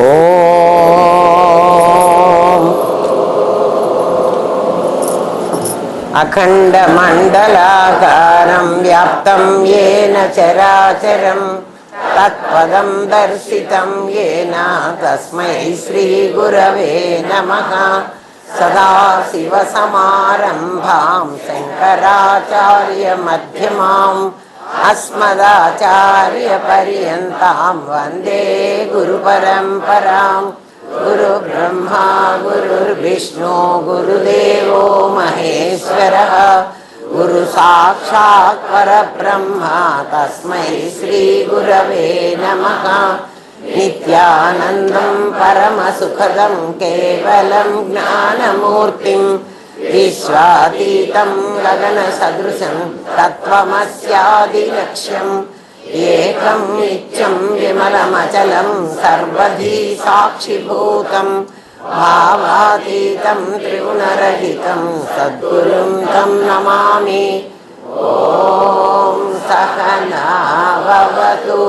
ఓం అఖండమండలాకారం వ్యాప్తం యేన చరాచరం తత్పదం దర్శితం యేన తస్మై శ్రీ గురవే నమః. సదాశివసమారంభాం శంకరాచార్య మధ్యమాం అస్మదాచార్యపర్యంతాం వందే గురుపరంపరాం. గురుబ్రహ్మా గురుర్విష్ణు గురుదేవో మహేశ్వరః. గురు సాక్షాత్ పరబ్రహ్మ తస్మై శ్రీ గురవే నమః. నిత్యానందం పరమసుఖదం కేవలం జ్ఞానమూర్తిం విశ్వాతీతం గగన సదృశం తత్వమస్యాదిలక్ష్యం. ఏకం నిత్యం విమలమచలం సర్వధీ సాక్షిభూతం భావాతీతం త్రిగుణరహితం సద్గురుం తం నమామి. ఓం సహనా భవతు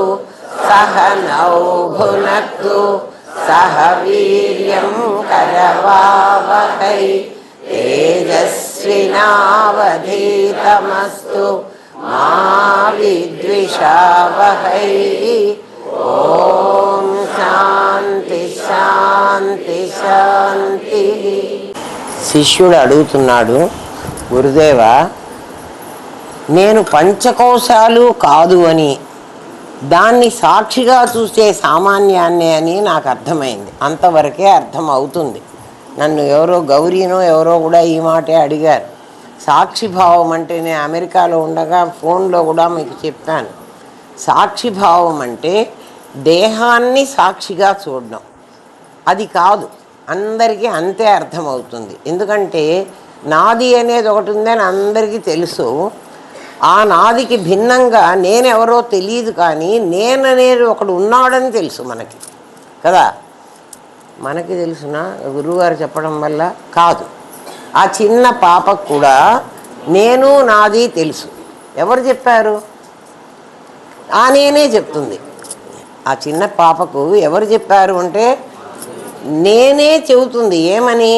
సహనౌ భునక్తు సహ వీర్యం కరవావహై తేజస్వినావధీతమస్తు మా విద్విషావహై. ఓం శాంతి శాంతి శాంతి. శిష్యుడు అడుగుతున్నాడు, గురుదేవా, నేను పంచకోశాలు కాదు అని, దాన్ని సాక్షిగా చూసే సామాన్యాన్నే అని నాకు అర్థమైంది. అంతవరకే అర్థం అవుతుంది. నన్ను ఎవరో గౌరీనో ఎవరో కూడా ఈ మాటే అడిగారు. సాక్షిభావం అంటే నేను అమెరికాలో ఉండగా ఫోన్లో కూడా మీకు చెప్పాను. సాక్షిభావం అంటే దేహాన్ని సాక్షిగా చూడడం, అది కాదు. అందరికీ అంతే అర్థమవుతుంది. ఎందుకంటే నాది అనేది ఒకటి ఉందని అందరికీ తెలుసు. ఆ నాదికి భిన్నంగా నేనెవరో తెలియదు, కానీ నేననేది ఒకడు ఉన్నాడని తెలుసు మనకి కదా. మనకి తెలుసునా గురువుగారు చెప్పడం వల్ల కాదు. ఆ చిన్న పాపకు కూడా నేను నాది తెలుసు. ఎవరు చెప్పారు? ఆ నేనే చెప్తుంది. ఆ చిన్న పాపకు ఎవరు చెప్పారు అంటే నేనే చెబుతుంది. ఏమని?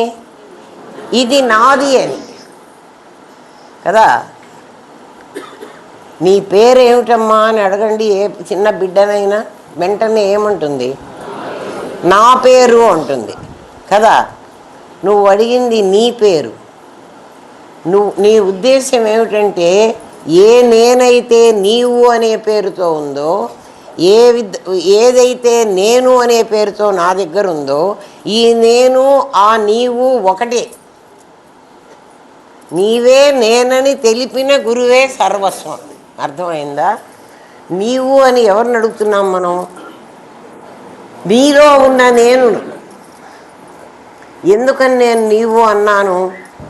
ఇది నాది అని కదా. నీ పేరేమిటమ్మా అని అడగండి ఏ చిన్న బిడ్డనైనా, వెంటనే ఏమంటుంది? నా పేరు అంటుంది కదా. నువ్వు అడిగింది నీ పేరు. నీ ఉద్దేశం ఏమిటంటే ఏ నేనైతే నీవు అనే పేరుతో ఉందో, ఏదైతే నేను అనే పేరుతో నా దగ్గర ఉందో, ఈ నేను ఆ నీవు ఒకటే. నీవే నేనని తెలిపిన గురువే సర్వస్వం. అర్థమైందా? నీవు అని ఎవరిని అడుగుతున్నాం మనం? నీలో ఉన్న నేను. ఎందుకని నేను నీవు అన్నాను?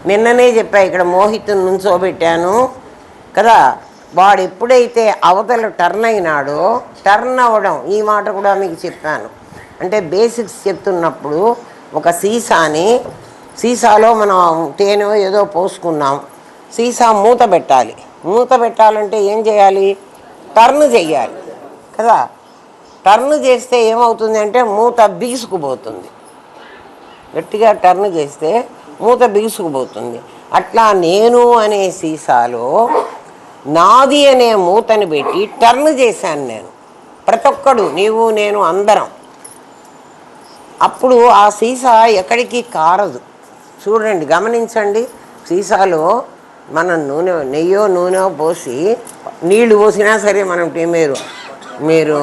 నిన్ననే చెప్పా, ఇక్కడ మోహితుని నుంచోబెట్టాను కదా. వాడు ఎప్పుడైతే అవతల టర్న్ అయినాడో, టర్న్ అవ్వడం, ఈ మాట కూడా మీకు చెప్పాను. అంటే బేసిక్స్ చెప్తున్నప్పుడు ఒక సీసాలో మనం తేనె ఏదో పోసుకున్నాం. సీసా మూత పెట్టాలి. మూత పెట్టాలంటే ఏం చేయాలి? టర్న్ చెయ్యాలి కదా. టర్న్ చేస్తే ఏమవుతుంది అంటే మూత బిగుసుకుపోతుంది. గట్టిగా టర్న్ చేస్తే మూత బిగుసుకుపోతుంది. అట్లా నేను అనే సీసాలో నాది అనే మూతని పెట్టి టర్న్ చేశాను నేను. ప్రతి ఒక్కడు, నీవు నేను అందరం. అప్పుడు ఆ సీసా ఎక్కడికి కారదు. చూడండి, గమనించండి. సీసాలో మనం నెయ్యో నూనె పోసి నీళ్లు పోసినా సరే, మనం మీరు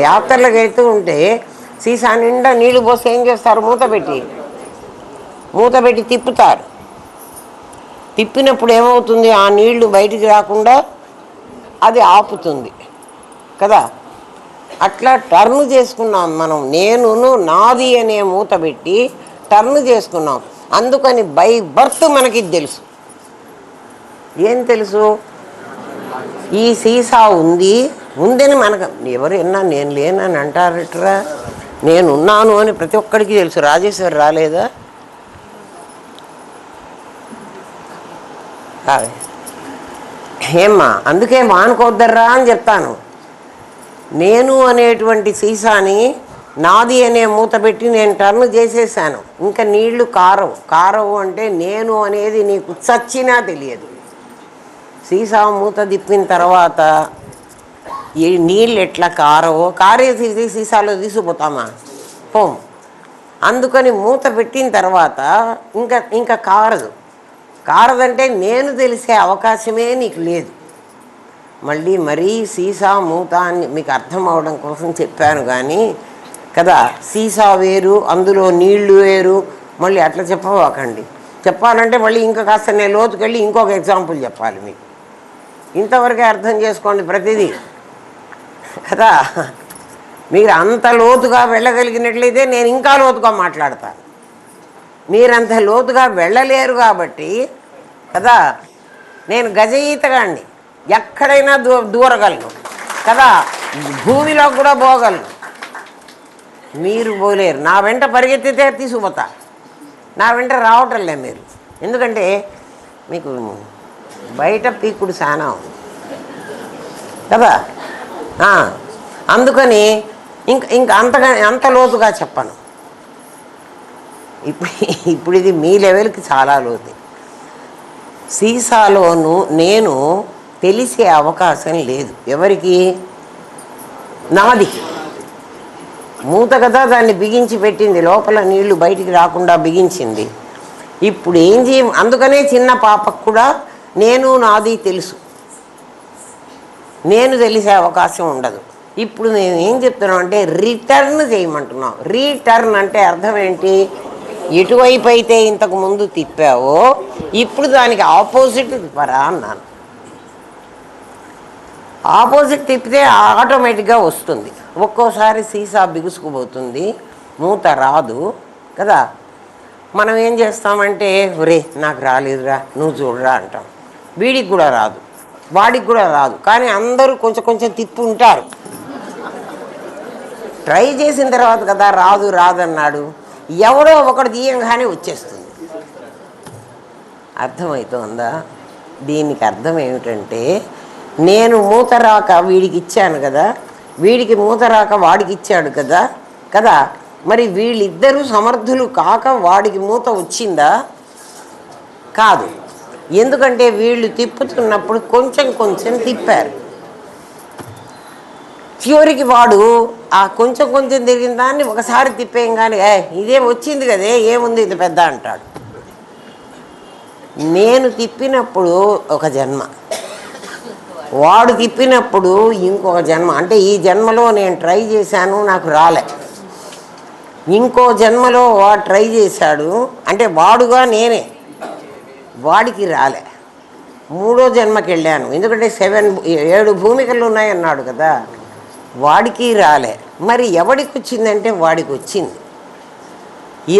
యాత్రలకు వెళ్తూ ఉంటే సీసా నిండా నీళ్లు పోసి ఏం చేస్తారు? మూత పెట్టి తిప్పుతారు. తిప్పినప్పుడు ఏమవుతుంది? ఆ నీళ్లు బయటికి రాకుండా అది ఆపుతుంది కదా. అట్లా టర్న్ చేసుకున్నాం మనం. నేనును నాది అనే మూత పెట్టి టర్న్ చేసుకున్నాం. అందుకని బై బర్త్ మనకి తెలుసు. ఏం తెలుసు? ఈ సీసా ఉందని మనకు ఎవరైనా నేను లేనని అంటారట్రా. నేనున్నాను అని ప్రతి ఒక్కడికి తెలుసు. రాజేశ్వరి రాలేదా? ఏమ్మా, అందుకే మానుకోద్దర్రా అని చెప్తాను. నేను అనేటువంటి సీసాని నాది అనే మూత పెట్టి నేను టర్న్ చేసేసాను. ఇంకా నీళ్లు కారవు అంటే నేను అనేది నీకు చచ్చినా తెలియదు. సీసా మూత తిప్పిన తర్వాత ఈ నీళ్ళు ఎట్లా కారేసి సీసాలో తీసుకుపోతామా? పోం. అందుకని మూత పెట్టిన తర్వాత ఇంకా కారదంటే నేను తెలిసే అవకాశమే నీకు లేదు. మరీ సీసా మూత అని మీకు అర్థం అవడం కోసం చెప్పాను కానీ కదా, సీసా వేరు, అందులో నీళ్లు వేరు, మళ్ళీ అట్లా చెప్పవాకండి. చెప్పాలంటే మళ్ళీ ఇంకా కాస్త నేను లోతుకెళ్ళి ఇంకొక ఎగ్జాంపుల్ చెప్పాలి మీకు. ఇంతవరకే అర్థం చేసుకోండి ప్రతిదీ కదా. మీరు అంత లోతుగా వెళ్ళగలిగినట్లయితే నేను ఇంకా లోతుగా మాట్లాడతాను. మీరంత లోతుగా వెళ్ళలేరు కాబట్టి కదా, నేను గజఈతగాండి, ఎక్కడైనా దూరగలను కదా, భూమిలో కూడా పోగలను. మీరు పోలేరు. నా వెంట పరిగెత్తితే తీసుకుపోతా, నా వెంట రావటంలే మీరు. ఎందుకంటే మీకు బయట పీకుడు చాలా ఉంది కదా. అందుకని ఇంకా అంత లోతుగా చెప్పను. ఇప్పుడు ఇది మీ లెవెల్కి చాలా లోతు. సీసాలోను నేను తెలిసే అవకాశం లేదు ఎవరికి? నాది మూత కదా, దాన్ని బిగించి పెట్టింది, లోపల నీళ్లు బయటికి రాకుండా బిగించింది. ఇప్పుడు ఏం అందుకనే చిన్న పాపకు కూడా నేను నాది తెలుసు, నేను తెలిసే అవకాశం ఉండదు. ఇప్పుడు మేము ఏం చెప్తున్నాం అంటే రిటర్న్ చేయమంటున్నాం. రీటర్న్ అంటే అర్థం ఏంటి? ఎటువైపు అయితే ఇంతకు ముందు తిప్పావో ఇప్పుడు దానికి ఆపోజిట్ తిప్పరా అన్నాను. ఆపోజిట్ తిప్పితే ఆటోమేటిక్గా వస్తుంది. ఒక్కోసారి సీసా బిగుసుకుపోతుంది, మూత రాదు కదా. మనం ఏం చేస్తామంటే ఒరే నాకు రాలేదురా, నువ్వు చూడరా అంటాం. వీడికి కూడా రాదు, వాడికి కూడా రాదు, కానీ అందరూ కొంచెం తిప్పి ఉంటారు. ట్రై చేసిన తర్వాత కదా రాదన్నాడు. ఎవడో ఒకడు తీయంగానే వచ్చేస్తుంది. అర్థమవుతుందా? దీనికి అర్థం ఏమిటంటే నేను మూత రాక వీడికి ఇచ్చాను కదా, వీడికి మూత రాక వాడికి ఇచ్చాడు కదా. మరి వీళ్ళిద్దరూ సమర్థులు కాక వాడికి మూత వచ్చిందా? కాదు. ఎందుకంటే వీళ్ళు తిప్పుతున్నప్పుడు కొంచెం తిప్పారు. చివరికి వాడు ఆ కొంచెం తిరిగిన దాన్ని ఒకసారి తిప్పేయం కానీ ఇదేం వచ్చింది కదే, ఏముంది ఇది పెద్ద అంటాడు. నేను తిప్పినప్పుడు ఒక జన్మ, వాడు తిప్పినప్పుడు ఇంకొక జన్మ. అంటే ఈ జన్మలో నేను ట్రై చేశాను, నాకు రాలే. ఇంకో జన్మలో వాడు ట్రై చేశాడు, అంటే వాడుగా నేనే, వాడికి రాలే. మూడో జన్మకి వెళ్ళాను, ఎందుకంటే 7 భూమికలు ఉన్నాయన్నాడు కదా, వాడికి రాలే. మరి ఎవడికి వచ్చిందంటే వాడికి వచ్చింది.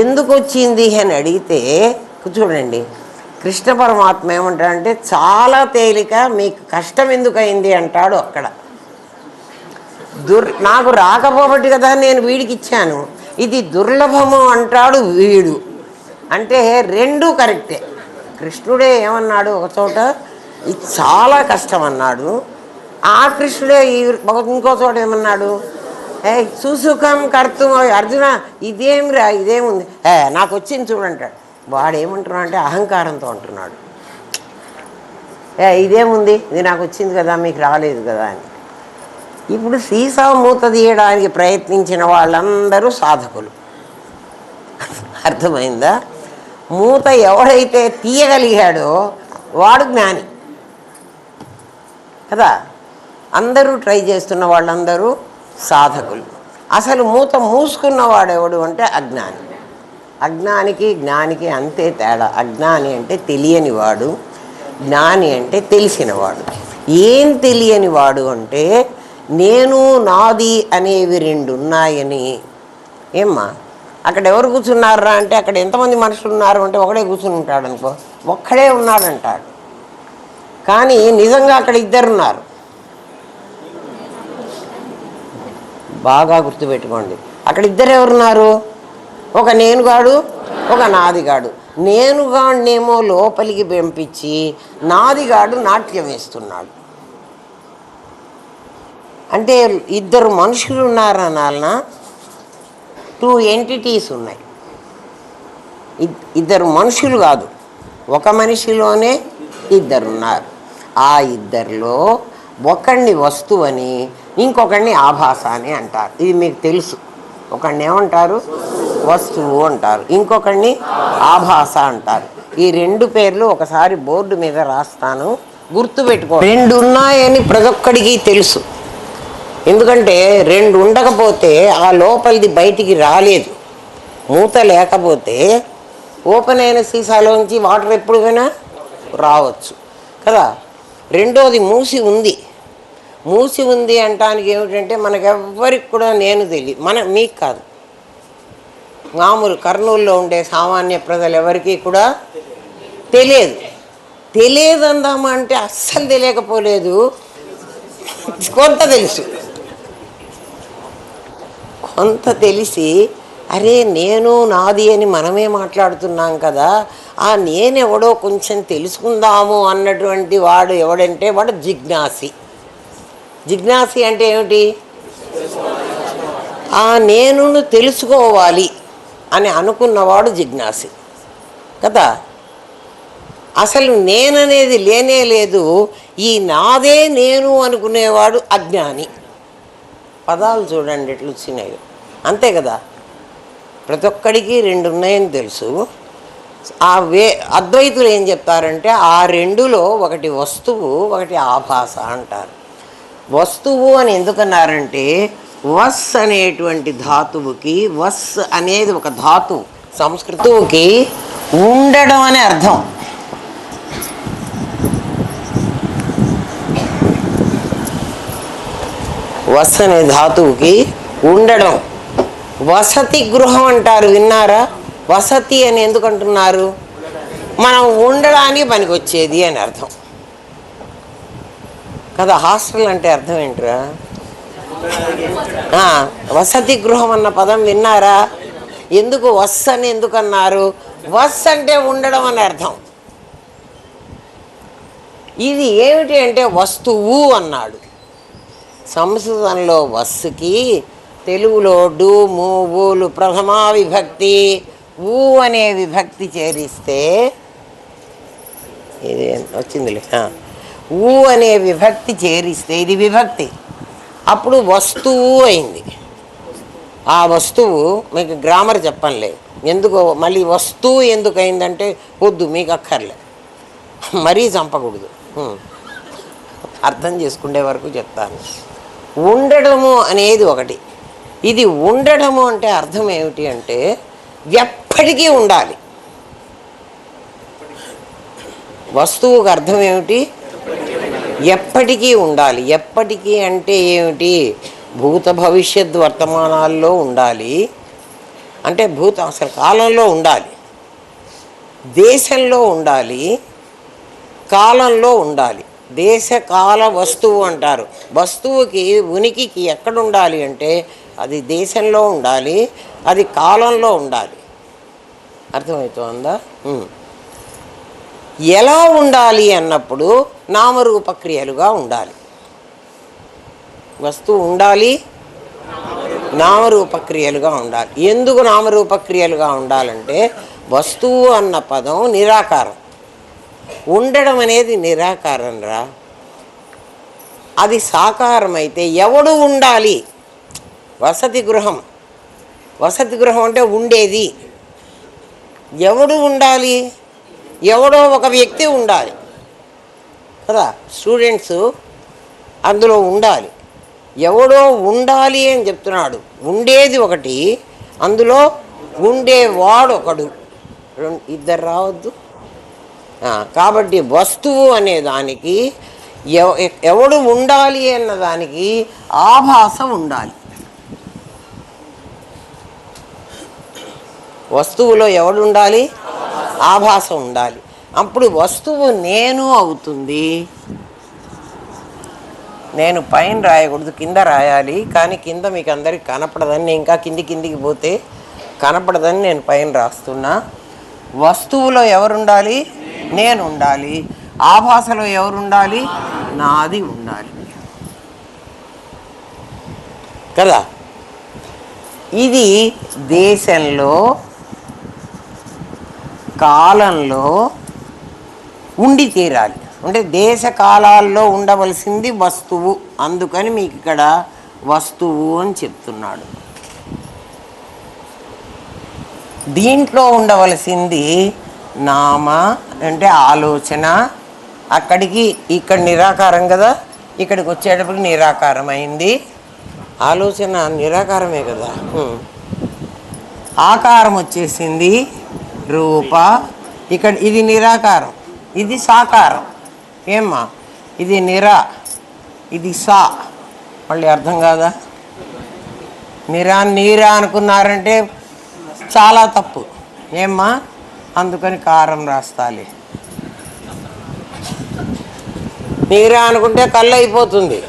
ఎందుకు వచ్చింది అని అడిగితే చూడండి, కృష్ణ పరమాత్మ ఏమంటాడంటే చాలా తేలిక, మీకు కష్టం ఎందుకు అయింది అంటాడు. అక్కడ నాకు రాకపోబట్టి కదా నేను వీడికి ఇచ్చాను, ఇది దుర్లభము అంటాడు వీడు. అంటే రెండూ కరెక్టే. కృష్ణుడే ఏమన్నాడు ఒక చోట, ఇది చాలా కష్టం అన్నాడు. ఆ కృష్ణుడే ఇంకో చోట ఏమన్నాడు, సుసుఖం కర్తం అర్జున ఇదేముంది నాకు వచ్చింది చూడంటాడు. వాడు ఏమంటున్నాడు అంటే అహంకారంతో అంటున్నాడు, ఇదేముంది, ఇది నాకు వచ్చింది కదా, మీకు రాలేదు కదా అని. ఇప్పుడు సీసా మూత తీయడానికి ప్రయత్నించిన వాళ్ళందరూ సాధకులు. అర్థమైందా? మూత ఎవడైతే తీయగలిగాడో వాడు జ్ఞాని కదా. అందరూ ట్రై చేస్తున్న వాళ్ళందరూ సాధకులు. అసలు మూత మూసుకున్నవాడెవడు అంటే అజ్ఞాని. అజ్ఞానికి జ్ఞానికి అంతే తేడా. అజ్ఞాని అంటే తెలియనివాడు, జ్ఞాని అంటే తెలిసినవాడు. ఏం తెలియనివాడు అంటే నేను నాది అనేవి 2 ఉన్నాయని. ఏమ్మా అక్కడ ఎవరు కూర్చున్నారా అంటే అక్కడ ఎంతమంది మనుషులు ఉన్నారు అంటే ఒకడే కూర్చుని ఉంటాడు అనుకో, ఒక్కడే ఉన్నాడంటాడు. కానీ నిజంగా అక్కడ 2 ఉన్నారు. బాగా గుర్తుపెట్టుకోండి, అక్కడ 2 ఎవరున్నారు? ఒక నేనుగాడు, ఒక నాదిగాడు. నేనుగాడినేమో లోపలికి పంపించి నాదిగాడు నాట్యం వేస్తున్నాడు. అంటే 2 మనుషులు ఉన్నారనాలనా? 2 ఎంటిటీస్ ఉన్నాయి. ఇద్దరు మనుషులు కాదు, ఒక మనిషిలోనే ఇద్దరున్నారు. ఆ ఇద్దరిలో ఒకడిని వస్తువు అని, ఇంకొకడిని ఆభాస అని అంటారు. ఇది మీకు తెలుసు. ఒకడిని ఏమంటారు? వస్తువు అంటారు, ఇంకొకడిని ఆభాస అంటారు. ఈ 2 పేర్లు ఒకసారి బోర్డు మీద రాస్తాను, గుర్తుపెట్టుకో. 2 ఉన్నాయని ప్రతి ఒక్కడికి తెలుసు. ఎందుకంటే 2 ఉండకపోతే ఆ లోపలిది బయటికి రాలేదు. మూత లేకపోతే ఓపెన్ అయిన సీసాలోంచి వాటర్ ఎప్పుడైనా రావచ్చు కదా. రెండోది మూసి ఉంది. మూసి ఉంది అంటానికి ఏమిటంటే మనకెవ్వరికి కూడా నేను తెలియదు, మీకు కాదు, మామూలు కర్నూలులో ఉండే సామాన్య ప్రజలు ఎవరికి కూడా తెలియదు అందామా అంటే అస్సలు తెలియకపోలేదు, కొంత తెలుసు. కొంత తెలిసి అరే నేను నాది అని మనమే మాట్లాడుతున్నాం కదా, ఆ నేనెవడో కొంచెం తెలుసుకుందాము అన్నటువంటి వాడు ఎవడంటే వాడు జిజ్ఞాసి. జిజ్ఞాసి అంటే ఏమిటి? ఆ నేనును తెలుసుకోవాలి అని అనుకున్నవాడు జిజ్ఞాసి కదా. అసలు నేననేది లేనే లేదు, ఈ నాదే నేను అనుకునేవాడు అజ్ఞాని. పదాలు చూడండి ఎట్లు వచ్చినాయో, అంతే కదా. ప్రతి ఒక్కడికి 2 ఉన్నాయని తెలుసు. అద్వైతులు ఏం చెప్తారంటే ఆ 2లో ఒకటి వస్తువు, ఒకటి ఆభాస అంటారు. వస్తువు అని ఎందుకన్నారంటే వస్ అనేటువంటి ధాతువుకి, వస్ అనేది ఒక ధాతువు, సంస్కృతువుకి ఉండడం అనే అర్థం. వస్ అనే ధాతువుకి ఉండడం. వసతి గృహం అంటారు, విన్నారా? వసతి అని ఎందుకు అంటున్నారు? మనం ఉండడానికి పనికి వచ్చేది అని అర్థం కదా. హాస్టల్ అంటే అర్థం ఏంట్రా? వసతి గృహం అన్న పదం విన్నారా? ఎందుకు వస్ అని ఎందుకు అన్నారు? వస్ అంటే ఉండడం అని అర్థం. ఇది ఏమిటి అంటే వస్తువు అన్నాడు. సంస్కృతంలో వస్సుకి తెలుగులో డు, ము, ఊలు ప్రథమా విభక్తి, ఊ అనే విభక్తి చేరిస్తే ఇది వచ్చిందిలే. ఊ అనే విభక్తి చేరిస్తే ఇది విభక్తి, అప్పుడు వస్తువు అయింది. ఆ వస్తువు మీకు గ్రామర్ చెప్పంలే, ఎందుకు మళ్ళీ వస్తువు ఎందుకు అయిందంటే వద్దు, మీకు అక్కర్లే, మరీ చంపకూడదు, అర్థం చేసుకునే వరకు చెప్తాను. ఉండడము అనేది ఒకటి. ఇది ఉండడము అంటే అర్థం ఏమిటి అంటే ఎప్పటికీ ఉండాలి. వస్తువుకు అర్థం ఏమిటి? ఎప్పటికీ ఉండాలి. ఎప్పటికీ అంటే ఏమిటి? భూత భవిష్యత్ వర్తమానాల్లో ఉండాలి, అంటే అసలు కాలంలో ఉండాలి, దేశంలో ఉండాలి, కాలంలో ఉండాలి. దేశ కాల వస్తువు అంటారు. వస్తువుకి ఉనికికి ఎక్కడ ఉండాలి అంటే అది దేశంలో ఉండాలి, అది కాలంలో ఉండాలి. అర్థమవుతుందా? ఎలా ఉండాలి అన్నప్పుడు నామరూపక్రియలుగా ఉండాలి. వస్తువు ఉండాలి, నామరూపక్రియలుగా ఉండాలి. ఎందుకు నామరూపక్రియలుగా ఉండాలంటే వస్తువు అన్న పదం నిరాకారం, ఉండడం అనేది నిరాకారం రా. అది సాకారం అయితే ఎవడు ఉండాలి? వసతి గృహం, వసతి గృహం అంటే ఉండేది. ఎవడు ఉండాలి? ఎవడో ఒక వ్యక్తి ఉండాలి కదా. స్టూడెంట్స్ అందులో ఉండాలి, ఎవడో ఉండాలి అని చెప్తున్నాడు. ఉండేది ఒకటి, అందులో ఉండేవాడు ఒకడు, ఇద్దరు రావద్దు. కాబట్టి వస్తువు అనే దానికి ఎవడు ఉండాలి అన్న దానికి ఆభాస ఉండాలి. వస్తువులో ఎవడు ఉండాలి? ఆభాస ఉండాలి. అప్పుడు వస్తువు నేను అవుతుంది. నేను పైన రాయకూడదు, కింద రాయాలి. కానీ కింద మీకు అందరికి కనపడదని, ఇంకా కిందికి పోతే కనపడదని నేను పైన రాస్తున్నా. వస్తువులో ఎవరుండాలి? నేను ఉండాలి. ఆభాసలో ఎవరుండాలి? నాది ఉండాలి కదా. ఇది దేశంలో కాలంలో ఉండి తీరాలి. అంటే దేశ కాలాల్లో ఉండవలసింది వస్తువు, అందుకని మీకు ఇక్కడ వస్తువు అని చెప్తున్నాడు. దీంట్లో ఉండవలసింది నామ అంటే ఆలోచన. అక్కడికి ఇక్కడ నిరాకారం కదా, ఇక్కడికి వచ్చేటప్పటికి నిరాకారం అయింది. ఆలోచన నిరాకారమే కదా. ఆకారం వచ్చేసింది రూప. ఇక్కడ ఇది నిరాకారం, ఇది సాకారం. ఏమ్మా, ఇది నిరా, ఇది సా. మళ్ళీ అర్థం కాదా? నీరా అనుకున్నారంటే చాలా తప్పు. ఏమ్మా, అందుకని కారం రాస్తాలి. నీరా అనుకుంటే కళ్ళు అయిపోతుంది.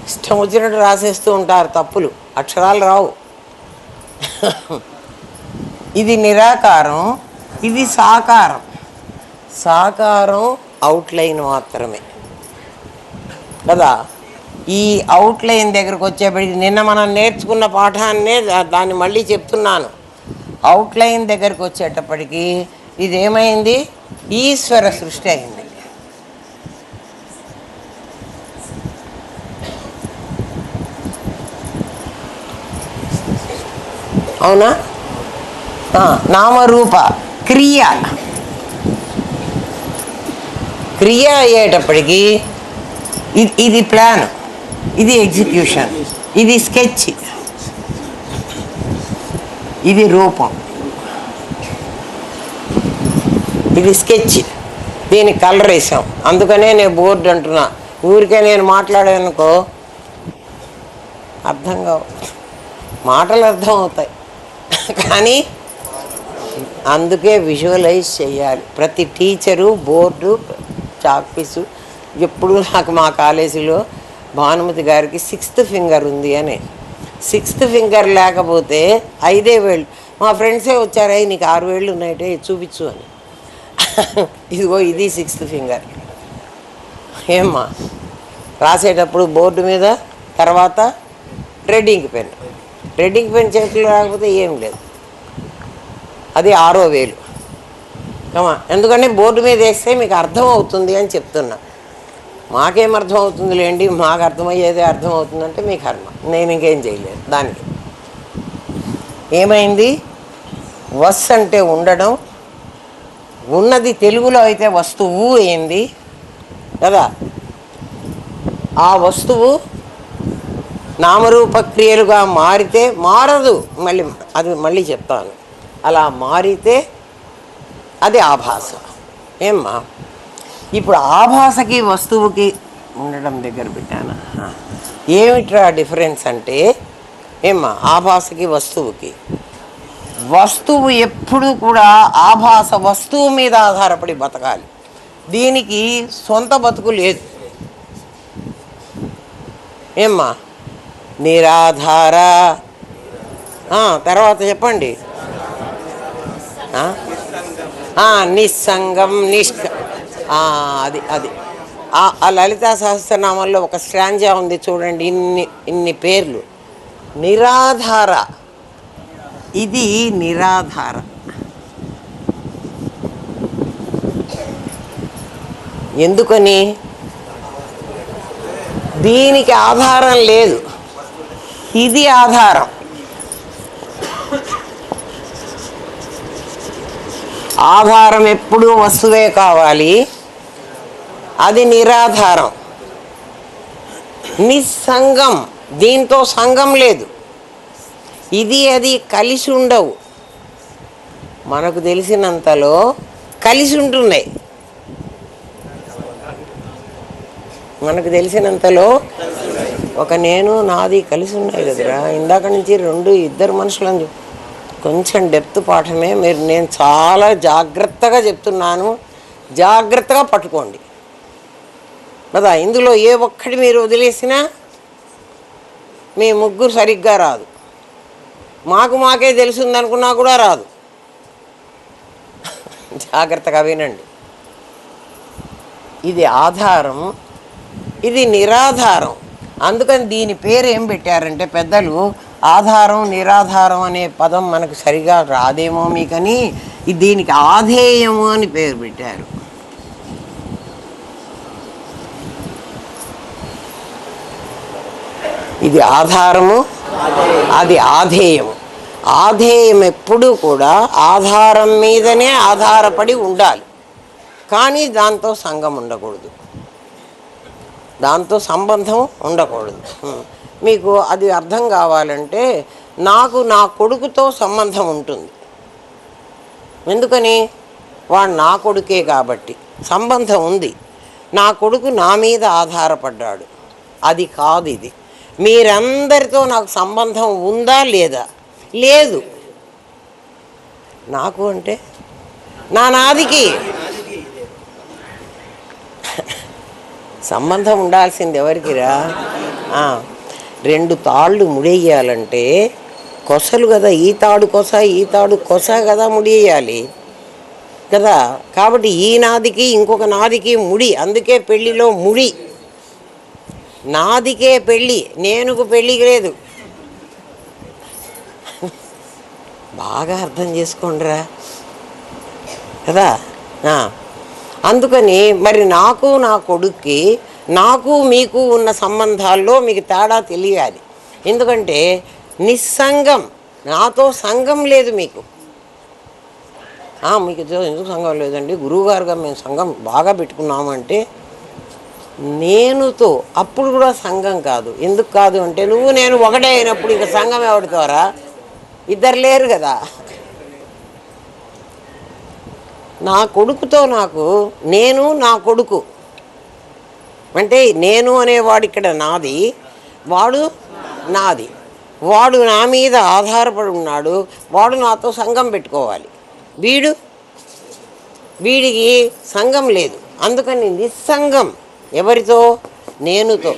ఇష్టం వచ్చినట్టు రాసేస్తూ ఉంటారు, తప్పులు, అక్షరాలు రావు. ఇది నిరాకారం, ఇది సాకారం. సాకారం అవుట్లైన్ మాత్రమే కదా. ఈ అవుట్లైన్ దగ్గరకు వచ్చేప్పటికి నిన్న మనం నేర్చుకున్న పాఠాన్నే దాన్ని మళ్ళీ చెప్తున్నాను. అవుట్లైన్ దగ్గరకు వచ్చేటప్పటికి ఇదేమైంది? ఈశ్వర సృష్టి అయింది. అవునా? నామరూప క్రియ. క్రియ అయ్యేటప్పటికి ఇది ప్లాన్, ఇది ఎగ్జిక్యూషన్, ఇది స్కెచ్, ఇది రూపం, ఇది స్కెచ్. దీనికి కలర్ వేసాం. అందుకనే నేను బోర్డు అంటున్నా. ఊరికే నేను మాట్లాడానుకో అర్థం కావు, మాటలు అర్థం అవుతాయి కానీ అందుకే విజువలైజ్ చేయాలి. ప్రతి టీచరు బోర్డు చాక్పీసు. ఎప్పుడు నాకు మా కాలేజీలో భానుమతి గారికి 6th ఫింగర్ ఉంది అని. 6th ఫింగర్ లేకపోతే 5 వేళ్ళు. మా ఫ్రెండ్సే వచ్చారా, నీకు 6 వేళ్ళు ఉన్నాయంటే చూపించు అని. ఇదిగో ఇది 6th ఫింగర్. ఏమ్మా, రాసేటప్పుడు బోర్డు మీద, తర్వాత రెడ్డింగ్ పెన్. రెడ్డింగ్ పెన్ చేతులు రాకపోతే ఏం లేదు, అది 6వ వేలు. ఎందుకంటే బోర్డు మీద వేస్తే మీకు అర్థం అవుతుంది అని చెప్తున్నా. మాకేం అర్థం అవుతుంది లేండి, మాకు అర్థమయ్యేదే అర్థం అవుతుందంటే మీ కర్మ, నేను ఇంకేం చేయలేదు దానికి. ఏమైంది? వస్ అంటే ఉండడం, ఉన్నది తెలుగులో అయితే వస్తువు అయింది కదా. ఆ వస్తువు నామరూప క్రియలుగా మారితే మారదు, మళ్ళీ చెప్తాను. అలా మారితే అది ఆభాస. ఏమ్మా, ఇప్పుడు ఆభాసకి వస్తువుకి ఉండడం దగ్గర పెట్టాను. ఏమిట్రా డిఫరెన్స్ అంటే, ఏమ్మా, ఆభాసకి వస్తువుకి, వస్తువు ఎప్పుడూ కూడా ఆభాస వస్తువు మీద ఆధారపడి బతకాలి. దీనికి సొంత బతుకు లేదు. ఏమ్మా, నిరాధార. తర్వాత చెప్పండి. నిస్సంగం, అది అది ఆ లలితా సహస్రనామంలో ఒక స్ట్రాంజా ఉంది చూడండి, ఇన్ని పేర్లు. నిరాధార, ఇది నిరాధార. ఎందుకని? దీనికి ఆధారం లేదు, ఇది ఆధారం. ఆధారం ఎప్పుడూ వస్తువే కావాలి, అది నిరాధారం. నిస్సంగం, దీంతో సంగం లేదు. ఇది అది కలిసి ఉండవు. మనకు తెలిసినంతలో కలిసి ఉంటున్నాయి. మనకు తెలిసినంతలో ఒక నేను నాది కలిసి ఉన్నాయి కదరా. ఇందాక నుంచి 2 మనుషులను కొంచెం డెప్త్ పాఠమే. నేను చాలా జాగ్రత్తగా చెప్తున్నాను, జాగ్రత్తగా పట్టుకోండి కదా. ఇందులో ఏ ఒక్కటి మీరు వదిలేసినా మీ ముగ్గురు సరిగ్గా రాదు. మాకే తెలుసుందనుకున్నా కూడా రాదు. జాగ్రత్తగా వినండి. ఇది ఆధారం, ఇది నిరాధారం. అందుకని దీని పేరు ఏం పెట్టారంటే పెద్దలు ఆధారం నిరాధారం అనే పదం మనకు సరిగా రాదేమో మీకని దీనికి ఆధేయము అని పేరు పెట్టారు. ఇది ఆధారము, అది ఆధేయము. ఆధేయం ఎప్పుడూ కూడా ఆధారం మీదనే ఆధారపడి ఉండాలి, కానీ దాంతో సంఘం ఉండకూడదు, దాంతో సంబంధం ఉండకూడదు. మీకు అది అర్థం కావాలంటే నాకు నా కొడుకుతో సంబంధం ఉంటుంది. ఎందుకని? వాడు నా కొడుకే కాబట్టి సంబంధం ఉంది. నా కొడుకు నా మీద ఆధారపడ్డాడు. అది కాదు ఇది. మీరందరితో నాకు సంబంధం ఉందా లేదా? లేదు. నాకు అంటే నాదికి సంబంధం ఉండాల్సింది ఎవరికిరా? రెండు తాళ్ళు ముడేయాలంటే కొసలు కదా, ఈ తాడు కొస ఈ తాడు కొస కదా ముడియాలి కదా. కాబట్టి ఈ నాదికి ఇంకొక నాదికి ముడి, అందుకే పెళ్ళిలో ముడి. నాదికే పెళ్ళి, నేనుకు పెళ్ళికి లేదు. బాగా అర్థం చేసుకోండిరా కదా. అందుకని మరి నాకు నా కొడుక్కి నాకు మీకు ఉన్న సంబంధాల్లో మీకు తేడా తెలియాలి. ఎందుకంటే నిస్సంగం, నాతో సంఘం లేదు మీకు. మీకు ఎందుకు సంఘం లేదండి? గురువుగారుగా మేము సంఘం బాగా పెట్టుకున్నామంటే నేనుతో అప్పుడు కూడా సంఘం కాదు. ఎందుకు కాదు అంటే నువ్వు నేను ఒకటే అయినప్పుడు ఇంకా సంఘం ఎవడితోరా? ఇద్దరు లేరు కదా. నా కొడుకుతో నాకు, నేను నా కొడుకు అంటే నేను అనేవాడు ఇక్కడ నాది, వాడు నాది. వాడు నా మీద ఆధారపడి ఉన్నాడు, వాడు నాతో సంఘం పెట్టుకోవాలి. వీడికి సంఘం లేదు. అందుకని నిస్సంగం. ఎవరితో? నేనుతో.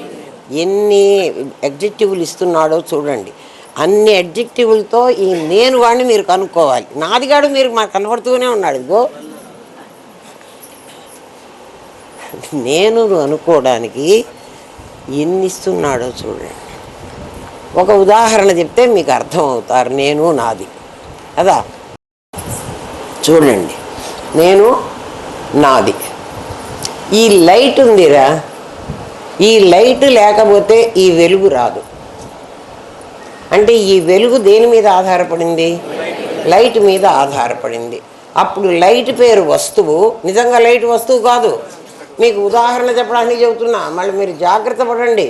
ఎన్ని అడ్జెక్టివ్లు ఇస్తున్నాడో చూడండి. అన్ని అడ్జెక్టివ్లతో ఈ నేను వాడిని మీరు కనుక్కోవాలి. నాదిగాడు మీరు మాకు కనబడుతూనే ఉన్నాడు. ఇదిగో నేను అనుకోవడానికి ఎన్ని ఇస్తున్నాడో చూడండి. ఒక ఉదాహరణ చెప్తే మీకు అర్థం అవుతారు. నేను నాది కదా. చూడండి, నేను నాది. ఈ లైట్ ఉందిరా, ఈ లైట్ లేకపోతే ఈ వెలుగు రాదు. అంటే ఈ వెలుగు దేని మీద ఆధారపడింది? లైట్ మీద ఆధారపడింది. అప్పుడు లైట్ పేరు వస్తువు, నిజంగా లైట్ వస్తువు కాదు. మీకు ఉదాహరణ చెప్పడానికి చెబుతున్నా, మళ్ళీ మీరు జాగ్రత్త పడండి.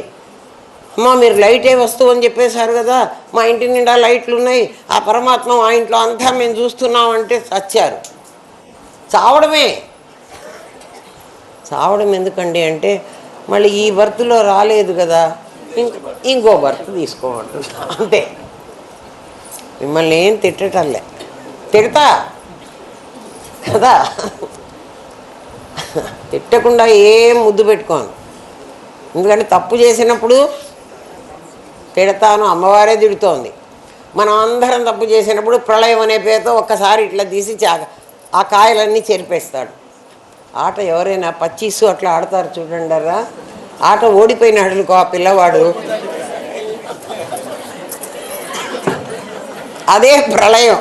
అమ్మా మీరు లైటే వస్తువు అని చెప్పేశారు కదా, మా ఇంటి నిండా లైట్లు ఉన్నాయి, ఆ పరమాత్మ మా ఇంట్లో అంతా మేము చూస్తున్నామంటే చచ్చారు. చావడం ఎందుకండి అంటే మళ్ళీ ఈ బర్త్లో రాలేదు కదా, ఇంకో బర్త్ తీసుకోమంటుంది అంతే. మిమ్మల్ని ఏం తిట్టటంలే, తిడతా కదా, తిట్టకుండా ఏం ముద్దు పెట్టుకోను. ఎందుకంటే తప్పు చేసినప్పుడు తిడతాను, అమ్మవారే తిడుతోంది. మనం అందరం తప్పు చేసినప్పుడు ప్రళయం అనే పేరుతో ఒక్కసారి ఇట్లా తీసి ఆ కాయలన్నీ చెరిపేస్తాడు. ఆట ఎవరైనా పచ్చీసు అట్లా ఆడతారు చూడండిరా. ఆట ఓడిపోయినాడు ఆ పిల్లవాడు, అదే ప్రళయం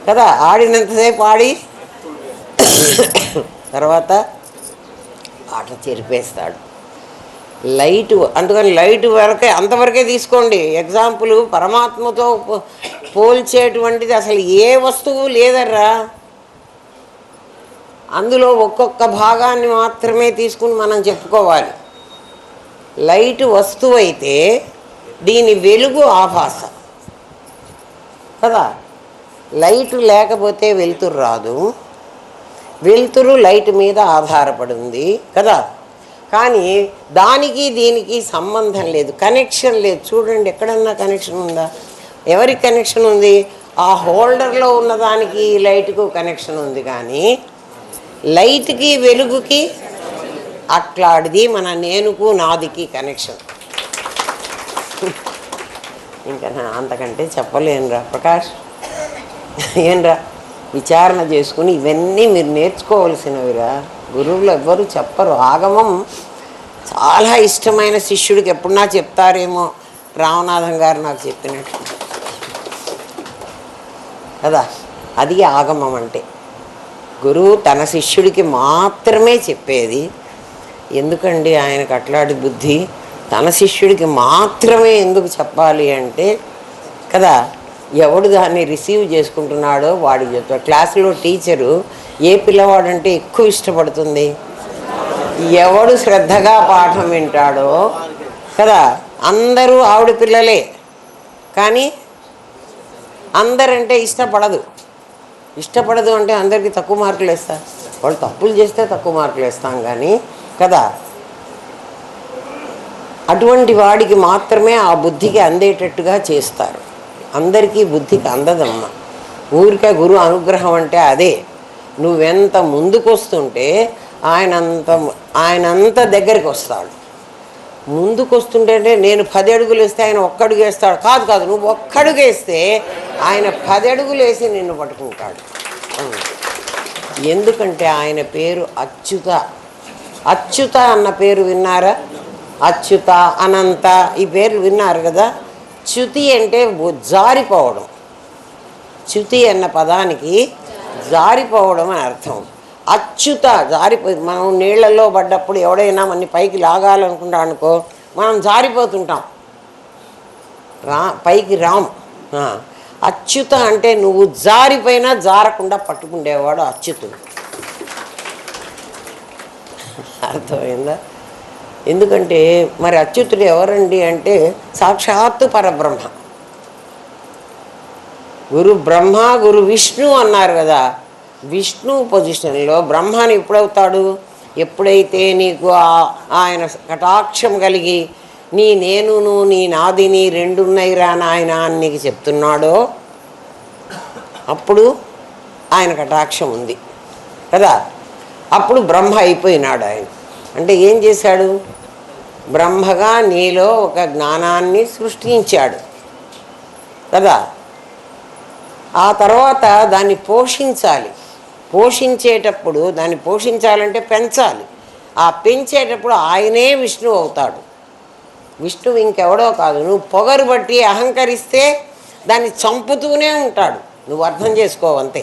కదా. ఆడినంతసేపు ఆడి తర్వాత ఆట చెరిపేస్తాడు. లైట్, అందుకని లైట్ వరకే, అంతవరకే తీసుకోండి. ఎగ్జాంపుల్, పరమాత్మతో పోల్చేటువంటిది అసలు ఏ వస్తువు లేదర్రా. అందులో ఒక్కొక్క భాగాన్ని మాత్రమే తీసుకుని మనం చెప్పుకోవాలి. లైట్ వస్తువు అయితే దీని వెలుగు ఆభాస కదా. లైట్ లేకపోతే వెలుతురు రాదు, వెలుతురు లైట్ మీద ఆధారపడి ఉంది కదా. కానీ దానికి దీనికి సంబంధం లేదు, కనెక్షన్ లేదు. చూడండి, ఎక్కడన్నా కనెక్షన్ ఉందా? ఎవరికి కనెక్షన్ ఉంది? ఆ హోల్డర్లో ఉన్నదానికి లైట్కు కనెక్షన్ ఉంది, కానీ లైట్కి వెలుగుకి అట్లాడిది మన నేనుకు నాదికి కనెక్షన్. ఇంకా అంతకంటే చెప్పలేనురా ప్రకాష్. ఏంరా విచారణ చేసుకుని ఇవన్నీ మీరు నేర్చుకోవలసినవిరా. గురువులు ఎవ్వరు చెప్పరు. ఆగమం చాలా ఇష్టమైన శిష్యుడికి ఎప్పుడన్నా చెప్తారేమో, రామనాథం గారు నాకు చెప్పినట్టు కదా. అది ఆగమం అంటే. గురువు తన శిష్యుడికి మాత్రమే చెప్పేది. ఎందుకండి ఆయనకు అట్లాంటి బుద్ధి? తన శిష్యుడికి మాత్రమే ఎందుకు చెప్పాలి అంటే కదా, ఎవడు దాన్ని రిసీవ్ చేసుకుంటున్నాడో వాడికి చెప్తాడు. క్లాసులో టీచరు ఏ పిల్లవాడంటే ఎక్కువ ఇష్టపడుతుంది? ఎవడు శ్రద్ధగా పాఠం వింటాడో కదా. అందరూ ఆవిడ పిల్లలే, కానీ అందరంటే ఇష్టపడదు అంటే అందరికీ తక్కువ మార్కులు వేస్తారు. వాళ్ళు తప్పులు చేస్తే తక్కువ మార్కులు వేస్తాం కానీ కదా. అటువంటి వాడికి మాత్రమే ఆ బుద్ధికి అందేటట్టుగా చేస్తారు. అందరికీ బుద్ధికి అందదమ్మ. ఊరికే గురు అనుగ్రహం అంటే అదే. నువ్వెంత ముందుకు వస్తుంటే ఆయనంత దగ్గరికి వస్తాడు. ముందుకు వస్తుంటే నేను 10 అడుగులు వేస్తే ఆయన 1 అడుగు వేస్తాడు. కాదు, నువ్వు 1 అడుగు వేస్తే ఆయన 10 అడుగులు వేసి నిన్ను పట్టుకుంటాడు. ఎందుకంటే ఆయన పేరు అచ్యుత. అచ్యుత అన్న పేరు విన్నారా? అచ్యుత, అనంత, ఈ పేర్లు విన్నారు కదా. చ్యుతి అంటే జారిపోవడం. చ్యుతి అన్న పదానికి జారిపోవడం అని అర్థం. అచ్యుత జారిపోయి, మనం నీళ్లలో పడ్డప్పుడు ఎవడైనా మన పైకి లాగాలనుకుంటా అనుకో, మనం జారిపోతుంటాం, పైకి రాం. అచ్యుత అంటే నువ్వు జారిపోయినా జారకుండా పట్టుకుండేవాడు అచ్యుతుడు. అర్థమైందా? ఎందుకంటే మరి అచ్యుతుడు ఎవరండి అంటే సాక్షాత్తు పరబ్రహ్మ. గురు బ్రహ్మ, గురు విష్ణు అన్నారు కదా. విష్ణు పొజిషన్లో బ్రహ్మని ఎప్పుడవుతాడు? ఎప్పుడైతే నీకు ఆయన కటాక్షం కలిగి నేనును నీ నాదిని రెండున్నైరా నాయన అని నీకు చెప్తున్నాడో అప్పుడు ఆయన కటాక్షం ఉంది కదా. అప్పుడు బ్రహ్మ అయిపోయినాడు ఆయన. అంటే ఏం చేశాడు? బ్రహ్మగా నీలో ఒక జ్ఞానాన్ని సృష్టించాడు కదా. ఆ తర్వాత దాన్ని పోషించాలి. పోషించేటప్పుడు దాన్ని పోషించాలంటే పెంచాలి. ఆ పెంచేటప్పుడు ఆయనే విష్ణువు అవుతాడు. విష్ణువు ఇంకెవడో కాదు. నువ్వు పొగరు బట్టి అహంకరిస్తే దాన్ని చంపుతూనే ఉంటాడు. నువ్వు అర్థం చేసుకోవంతే.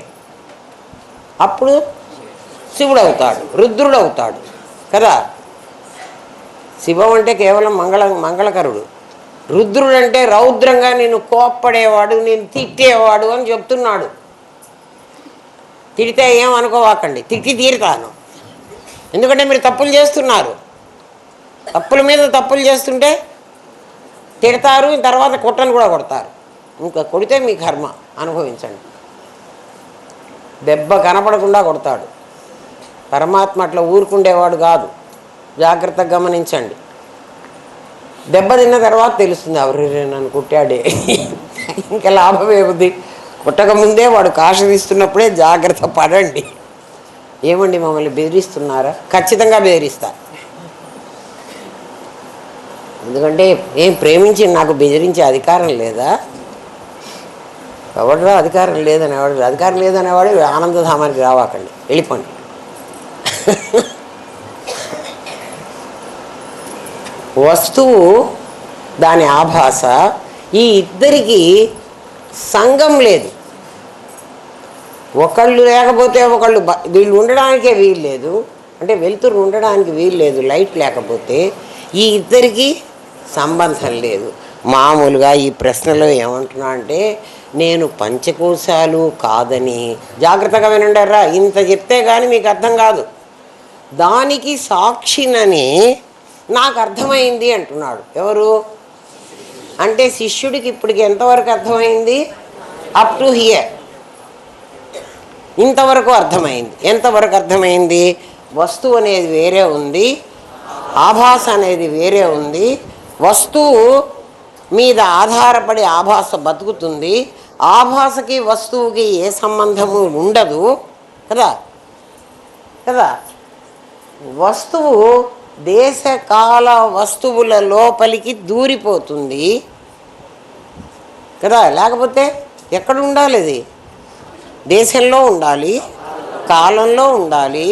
అప్పుడు శివుడు అవుతాడు, రుద్రుడు అవుతాడు కదా. శివం అంటే కేవలం మంగళకరుడు. రుద్రుడు అంటే రౌద్రంగా నేను కోప్పడేవాడు, నేను తిట్టేవాడు అని చెప్తున్నాడు. తిడితే ఏమనుకోవాకండి, తిట్టి తీరుతాను. ఎందుకంటే మీరు తప్పులు చేస్తున్నారు. తప్పుల మీద తప్పులు చేస్తుంటే తిడతారు, తర్వాత కొట్టను కూడా కొడతారు. ఇంకా కొడితే మీ కర్మ అనుభవించండి. దెబ్బ కనపడకుండా కొడతాడు. పరమాత్మ అట్లా ఊరుకుండేవాడు కాదు. జాగ్రత్తగా గమనించండి. దెబ్బ తిన్న తర్వాత తెలుస్తుంది, ఎవరే నన్ను కుట్టాడే. ఇంకా లాభం ఏముంది? కుట్టకముందే వాడు కాష తీస్తున్నప్పుడే జాగ్రత్త పడండి. ఏమండి మమ్మల్ని బెదిరిస్తున్నారా? ఖచ్చితంగా బెదిరిస్తారు. ఎందుకంటే ఏం ప్రేమించి నాకు బెదిరించే అధికారం లేదా? ఎవడరా అధికారం లేదనేవాడు? అధికారం లేదనేవాడు ఆనందధామానికి రావాకండి, వెళ్ళిపోండి. వస్తువు దాని ఆభాస, ఈ ఇద్దరికి సంఘం లేదు. ఒకళ్ళు లేకపోతే ఒకళ్ళు, వీళ్ళు ఉండడానికే వీలు లేదు. అంటే వెలుతురు ఉండడానికి వీలు లేదు లైట్ లేకపోతే. ఈ ఇద్దరికి సంబంధం లేదు. మామూలుగా ఈ ప్రశ్నలో ఏమంటున్నా అంటే, నేను పంచకోశాలు కాదని, జాగ్రత్తగా వినండారా, ఇంత చెప్తే కానీ మీకు అర్థం కాదు. దానికి సాక్షినని నాకు అర్థమైంది అంటున్నాడు. ఎవరు అంటే శిష్యుడికి ఇప్పటికి ఎంతవరకు అర్థమైంది? అప్ టు హియర్ ఇంతవరకు అర్థమైంది. ఎంతవరకు అర్థమైంది? వస్తువు అనేది వేరే ఉంది, ఆభాస అనేది వేరే ఉంది. వస్తువు మీద ఆధారపడి ఆభాస బతుకుతుంది. ఆభాసకి వస్తువుకి ఏ సంబంధము ఉండదు కదా. వస్తువు దేశకాల వస్తువుల లోపలికి దూరిపోతుంది కదా. లేకపోతే ఎక్కడ ఉండాలి? అది దేశంలో ఉండాలి, కాలంలో ఉండాలి.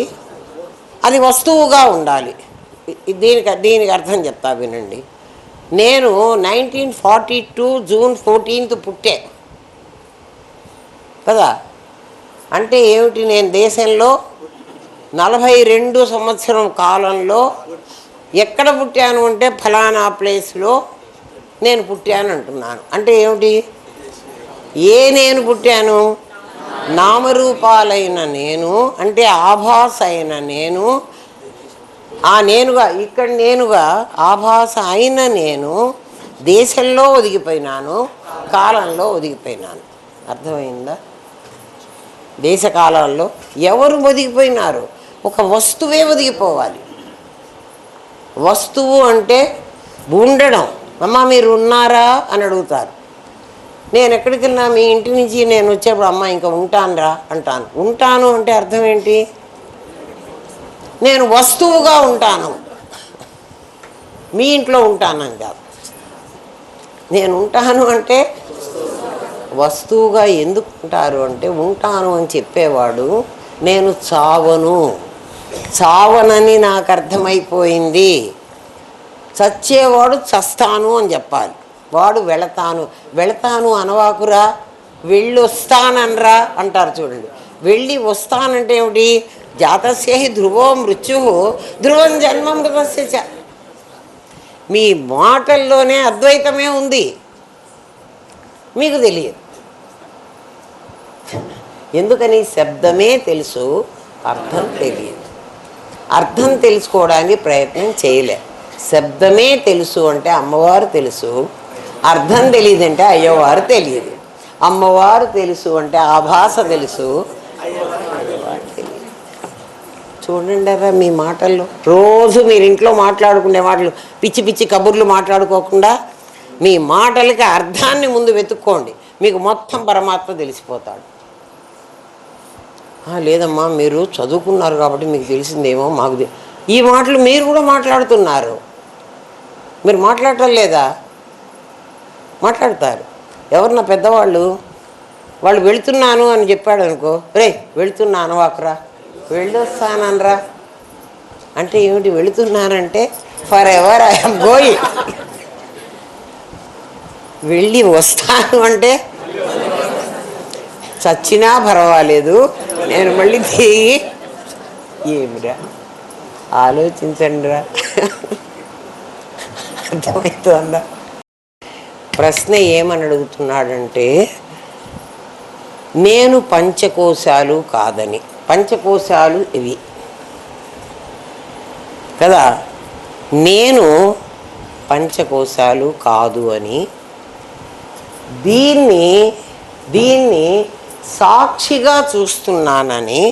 అది వస్తువుగా ఉండాలి. దీనికి అర్థం చెప్తా వినండి. నేను 1942 జూన్ 14 పుట్టే కదా. అంటే ఏమిటి, నేను దేశంలో 42 సంవత్సరం కాలంలో ఎక్కడ పుట్టాను అంటే ఫలానా ప్లేస్లో నేను పుట్టాను అంటున్నాను. అంటే ఏమిటి, నేను పుట్టాను నామరూపాలైన నేను, అంటే ఆభాస అయిన నేను, ఆ నేనుగా ఇక్కడ నేనుగా ఆభాస అయిన నేను దేశంలో ఒదిగిపోయినాను, కాలంలో ఒదిగిపోయినాను. అర్థమైందా? దేశకాలంలో ఎవరు ఒదిగిపోయినారు? ఒక వస్తువే ఒదిగిపోవాలి. వస్తువు అంటే ఉండడం. అమ్మ మీరు ఉన్నారా అని అడుగుతారు. నేను ఎక్కడికి వెళ్ళినా మీ ఇంటి నుంచి నేను వచ్చేప్పుడు అమ్మ ఇంకా ఉంటానురా అంటాను. ఉంటాను అంటే అర్థం ఏంటి? నేను వస్తువుగా ఉంటాను, మీ ఇంట్లో ఉంటానని కాదు. నేను ఉంటాను అంటే వస్తువుగా ఎందుకు ఉంటారు అంటే, ఉంటాను అని చెప్పేవాడు నేను చావనని నాకు అర్థమైపోయింది. చచ్చేవాడు చస్తాను అని చెప్పాలి. వాడు వెళతాను అనవాకురా, వెళ్ళి వస్తాననరా అంటారు చూడండి. వెళ్ళి వస్తానంటే ఏమిటి? జాతస్య హి ధ్రువో మృత్యు ధ్రువం జన్మ మృతస్య చ. మీ మాటల్లోనే అద్వైతమే ఉంది, మీకు తెలియదు. ఎందుకని? శబ్దమే తెలుసు, అర్థం తెలియదు. అర్థం తెలుసుకోవడానికి ప్రయత్నం చేయలే. శబ్దమే తెలుసు అంటే అమ్మవారు తెలుసు, అర్థం తెలియదంటే అయ్యవారు తెలియదు. అమ్మవారు తెలుసు అంటే ఆభాస తెలుసు, అయ్యవారు తెలియదు. చూడండి అరా మీ మాటల్లో. రోజు మీరు ఇంట్లో మాట్లాడుకునే మాటలు, పిచ్చి పిచ్చి కబుర్లు మాట్లాడుకోకుండా మీ మాటలకి అర్థాన్ని ముందు వెతుక్కోండి, మీకు మొత్తం పరమాత్మ తెలిసిపోతాడు. లేదమ్మా మీరు చదువుకున్నారు కాబట్టి మీకు తెలిసిందేమో, మాకు ఈ మాటలు మీరు కూడా మాట్లాడుతున్నారు. మీరు మాట్లాడటం లేదా? మాట్లాడతారు. ఎవరన్నా పెద్దవాళ్ళు వాళ్ళు వెళుతున్నాను అని చెప్పాడు అనుకో, రే వెళుతున్నాను వాకురా, వెళ్ళొస్తానరా అంటే ఏమిటి? వెళుతున్నానంటే ఫర్ ఎవర్ ఐఎమ్ గోయింగ్. వెళ్ళి వస్తాను అంటే చచ్చినా పర్వాలేదు, నేను మళ్ళీ తిరిగి. ఏమిరా ఆలోచించండి రా. అర్థమవుతుందా? ప్రశ్న ఏమని అడుగుతున్నాడంటే, నేను పంచకోశాలు కాదని. పంచకోశాలు ఇవి కదా, నేను పంచకోశాలు కాదు అని దీన్ని సాక్షిగా చూస్తున్నానని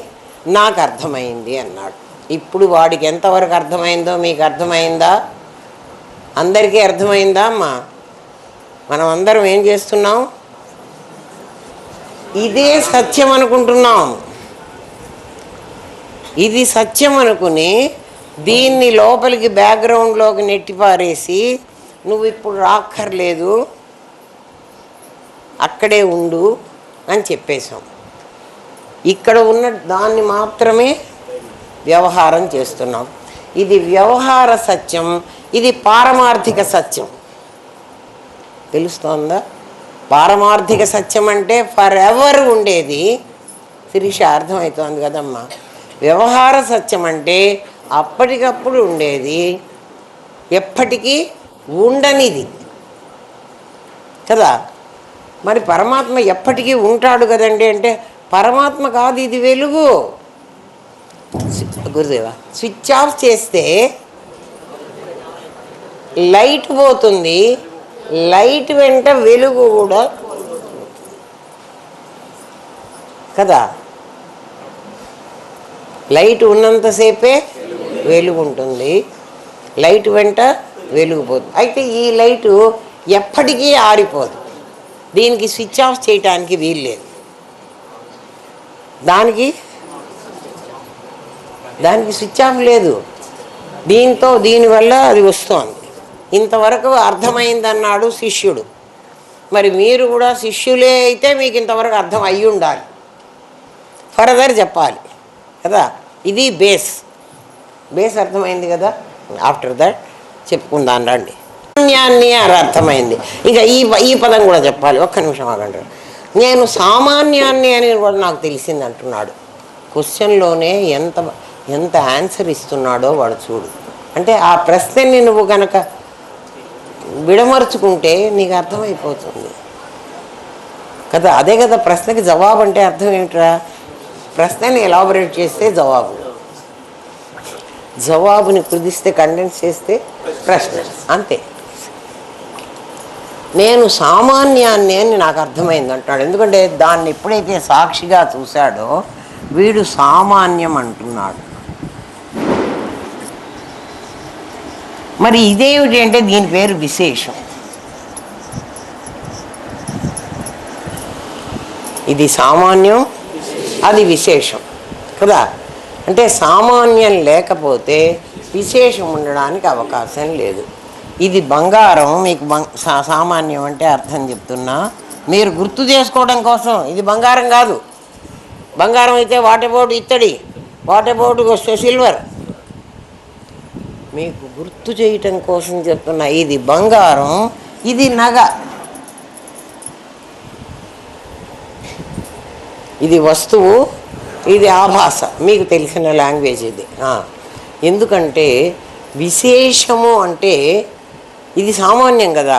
నాకు అర్థమైంది అన్నాడు. ఇప్పుడు వాడికి ఎంతవరకు అర్థమైందో మీకు అర్థమైందా? అందరికీ అర్థమైందా అమ్మా? మనం అందరం ఏం చేస్తున్నాం? ఇదే సత్యం అనుకుంటున్నాం. ఇది సత్యం అనుకుని దీన్ని లోపలికి బ్యాక్గ్రౌండ్లోకి నెట్టిపారేసి నువ్వు ఇప్పుడు రాక్కర్లేదు, అక్కడే ఉండు అని చెప్పేశాం. ఇక్కడ ఉన్న దాన్ని మాత్రమే వ్యవహారం చేస్తున్నాం. ఇది వ్యవహార సత్యం, ఇది పారమార్థిక సత్యం. తెలుస్తోందా? పారమార్థిక సత్యం అంటే ఫర్ ఎవర్ ఉండేది. శిరీష అర్థమవుతోంది కదమ్మా? వ్యవహార సత్యం అంటే అప్పటికప్పుడు ఉండేది, ఎప్పటికీ ఉండనిది కదా. మరి పరమాత్మ ఎప్పటికీ ఉంటాడు కదండి అంటే, పరమాత్మ కాదు, ఇది వెలుగు. గురుదేవా స్విచ్ ఆఫ్ చేస్తే లైట్ పోతుంది, లైట్ వెంట వెలుగు కూడా కదా. లైట్ ఉన్నంతసేపే వెలుగు ఉంటుంది, లైట్ వెంట వెలుగుపోతుంది. అయితే ఈ లైటు ఎప్పటికీ ఆరిపోదు, దీనికి స్విచ్ ఆఫ్ చేయటానికి వీలు లేదు. దానికి స్విచ్ ఆఫ్ లేదు. దీనివల్ల అది వస్తోంది. ఇంతవరకు అర్థమైందన్నాడు శిష్యుడు. మరి మీరు కూడా శిష్యులే అయితే మీకు ఇంతవరకు అర్థం అయ్యి ఉండాలి, ఫర్దర్ చెప్పాలి కదా. ఇది బేస్. బేస్ అర్థమైంది కదా. ఆఫ్టర్ దట్ చెప్పుకుందాం రండి. సామాన్యాన్ని అని అర్థమైంది. ఇక ఈ పదం కూడా చెప్పాలి. ఒక్క నిమిషం ఆగండి. నేను సామాన్యాన్ని అని కూడా నాకు తెలిసింది అంటున్నాడు. క్వశ్చన్లోనే ఎంత ఆన్సర్ ఇస్తున్నాడో వాడు చూడు. అంటే ఆ ప్రశ్నని నువ్వు కనుక విడమర్చుకుంటే నీకు అర్థమైపోతుంది కదా. అదే కదా ప్రశ్నకి జవాబు అంటే అర్థం ఏమిట్రా? ప్రశ్నని ఎలాబొరేట్ చేస్తే జవాబుని కుదిస్తే కండెన్స్ చేస్తే ప్రశ్న, అంతే. నేను సామాన్యాన్ని అని నాకు అర్థమైంది అంటున్నాడు. ఎందుకంటే దాన్ని ఎప్పుడైతే సాక్షిగా చూశాడో వీడు సామాన్యం అంటున్నాడు. మరి ఇదేమిటి అంటే దీని పేరు విశేషం. ఇది సామాన్యం, అది విశేషం కదా. అంటే సామాన్యం లేకపోతే విశేషం ఉండడానికి అవకాశం లేదు. ఇది బంగారం, మీకు సామాన్యం అంటే అర్థం చెప్తున్నా, మీరు గుర్తు చేసుకోవడం కోసం. ఇది బంగారం కాదు. బంగారం అయితే వాట్ అబౌట్ ఇత్తడి, వాట్ అబౌట్ సిల్వర్, మీకు గుర్తు చేయటం కోసం చెప్తున్నా. ఇది బంగారం, ఇది నగ, ఇది వస్తువు, ఇది ఆభాస. మీకు తెలిసిన లాంగ్వేజ్ ఇది. ఎందుకంటే విశేషము అంటే ఇది సామాన్యం కదా.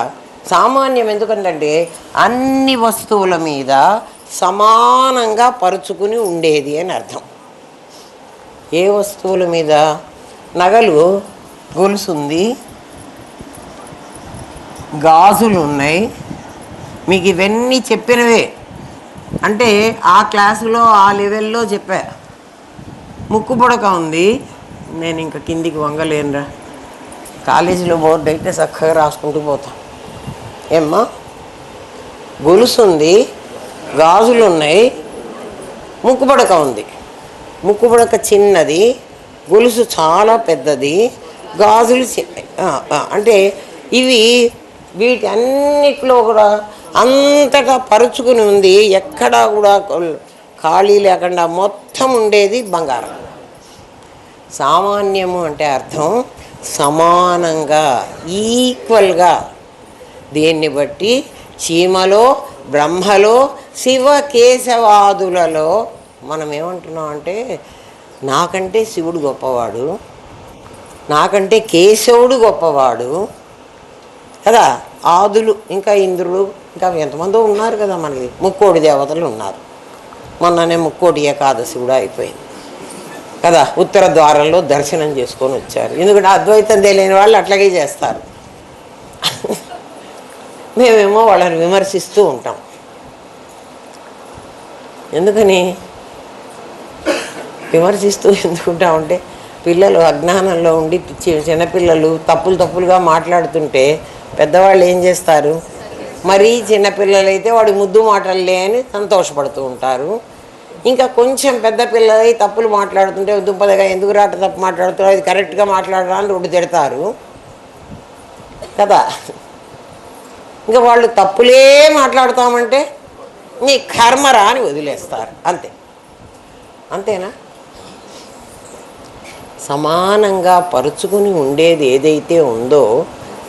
సామాన్యం ఎందుకంటే అన్ని వస్తువుల మీద సమానంగా పరుచుకుని ఉండేది అని అర్థం. ఏ వస్తువుల మీద? నగలు, గొలుసుంది, గాజులు ఉన్నాయి, మీకు ఇవన్నీ చెప్పినవే. అంటే ఆ క్లాసులో ఆ లెవెల్లో చెప్పా. ముక్కు పుడక ఉంది, నేను ఇంకా కిందికి వంగలేనురా. కాలేజీలో బోర్డు అయితే చక్కగా రాసుకుంటూ పోతా. ఏమ్మా, గొలుసు ఉంది, గాజులు ఉన్నాయి, ముక్కు పుడక ఉంది. ముక్కు పుడక చిన్నది, గొలుసు చాలా పెద్దది, గాజులు అంటే ఇవి వీటి అన్నిట్లో కూడా అంతటా పరుచుకుని ఉంది. ఎక్కడా కూడా ఖాళీ లేకుండా మొత్తం ఉండేది బంగారం. సామాన్యము అంటే అర్థం సమానంగా, ఈక్వల్గా. దీన్ని బట్టి చీమలో, బ్రహ్మలో, శివ కేశవాదులలో మనం ఏమంటున్నాం అంటే నాకంటే శివుడు గొప్పవాడు, నాకంటే కేశవుడు గొప్పవాడు కదా. ఆదులు, ఇంకా ఇంద్రుడు, ఇంకా ఎంతమందో ఉన్నారు కదా మనకి. ముక్కోటి దేవతలు ఉన్నారు. మొన్ననే ముక్కోటి ఏకాదశి కూడా అయిపోయింది కదా. ఉత్తర ద్వారంలో దర్శనం చేసుకొని వచ్చారు. ఎందుకంటే అద్వైతం తెలియని వాళ్ళు అట్లాగే చేస్తారు. మేమేమో వాళ్ళని విమర్శిస్తూ ఉంటాం. ఎందుకని విమర్శిస్తూ ఎందుకుంటామంటే పిల్లలు అజ్ఞానంలో ఉండి చిన్నపిల్లలు తప్పులుగా మాట్లాడుతుంటే పెద్దవాళ్ళు ఏం చేస్తారు? మరీ చిన్నపిల్లలైతే వాడి ముద్దు మాటలే అని సంతోషపడుతూ ఉంటారు. ఇంకా కొంచెం పెద్ద పిల్లలై తప్పులు మాట్లాడుతుంటే దుంపదగా ఎందుకు రాట తప్పు మాట్లాడుతారు, అది కరెక్ట్గా మాట్లాడరా అని రోడ్డు తిడతారు కదా. ఇంకా వాళ్ళు తప్పులే మాట్లాడుతామంటే నీ కర్మరా అని వదిలేస్తారు. అంతేనా? సమానంగా పరుచుకుని ఉండేది ఏదైతే ఉందో,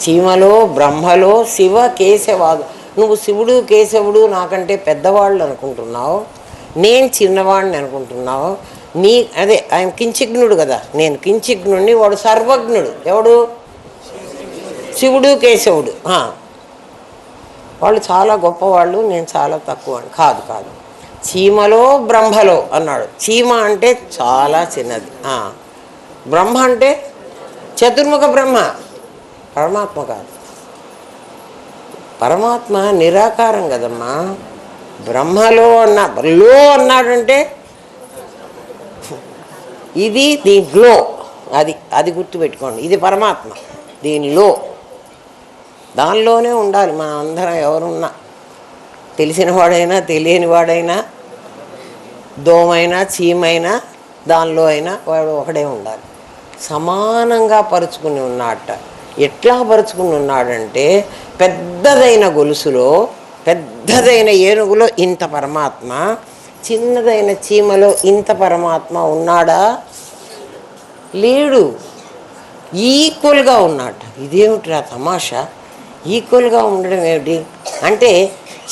చీమలో, బ్రహ్మలో, శివ కేశవాదు. నువ్వు శివుడు కేశవుడు నాకంటే పెద్దవాళ్ళు అనుకుంటున్నావు, నేను చిన్నవాడిని అనుకుంటున్నావు. అదే ఆయన కించిజ్ఞుడు కదా, నేను కించిజ్ఞుడిని, వాడు సర్వజ్ఞుడు. ఎవడు? శివుడు కేశవుడు. వాళ్ళు చాలా గొప్పవాళ్ళు, నేను చాలా తక్కువ. కాదు, చీమలో బ్రహ్మలో అన్నాడు. చీమ అంటే చాలా చిన్నది, బ్రహ్మ అంటే చతుర్ముఖ బ్రహ్మ, పరమాత్మ కాదు. పరమాత్మ నిరాకారం కదమ్మా. బ్రహ్మలో అన్నాడంటే ఇది దీంట్లో, అది గుర్తుపెట్టుకోండి. ఇది పరమాత్మ, దీనిలో, దానిలోనే ఉండాలి. మనం అందరం ఎవరున్నా, తెలిసిన వాడైనా తెలియని వాడైనా, దోమైనా చీమైనా దానిలో అయినా వాడు ఒకడే ఉండాలి. సమానంగా పరుచుకుని ఉన్నాడట. ఎట్లా పరుచుకుని ఉన్నాడంటే పెద్దదైన గొలుసులో, పెద్దదైన ఏనుగులో ఇంత పరమాత్మ, చిన్నదైన చీమలో ఇంత పరమాత్మ ఉన్నాడా? లేడు, ఈక్వల్గా ఉన్నాడు. ఇదేమిట్రా తమాషా, ఈక్వల్గా ఉండడం ఏమిటి అంటే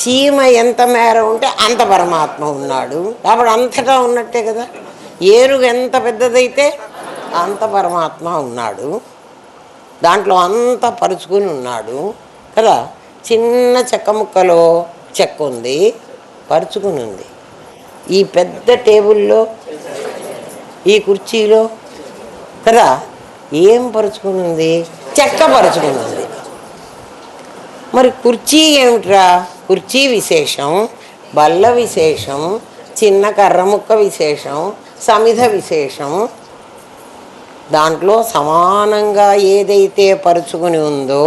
చీమ ఎంత మేర ఉంటే అంత పరమాత్మ ఉన్నాడు కాబట్టి అంతటా ఉన్నట్టే కదా. ఏనుగు ఎంత పెద్దదైతే అంత పరమాత్మ ఉన్నాడు, దాంట్లో అంత పరుచుకుని ఉన్నాడు కదా. చిన్న చెక్క ముక్కలో చెక్క ఉంది, పరుచుకుని ఉంది. ఈ పెద్ద టేబుల్లో, ఈ కుర్చీలో కదా ఏం పరుచుకుని ఉంది? చెక్క పరుచుకుని ఉంది. మరి కుర్చీ ఏమిట్రా? కుర్చీ విశేషం, బల్ల విశేషం, చిన్న కర్ర ముక్క విశేషం, సమిధ విశేషం. దాంట్లో సమానంగా ఏదైతే పరుచుకుని ఉందో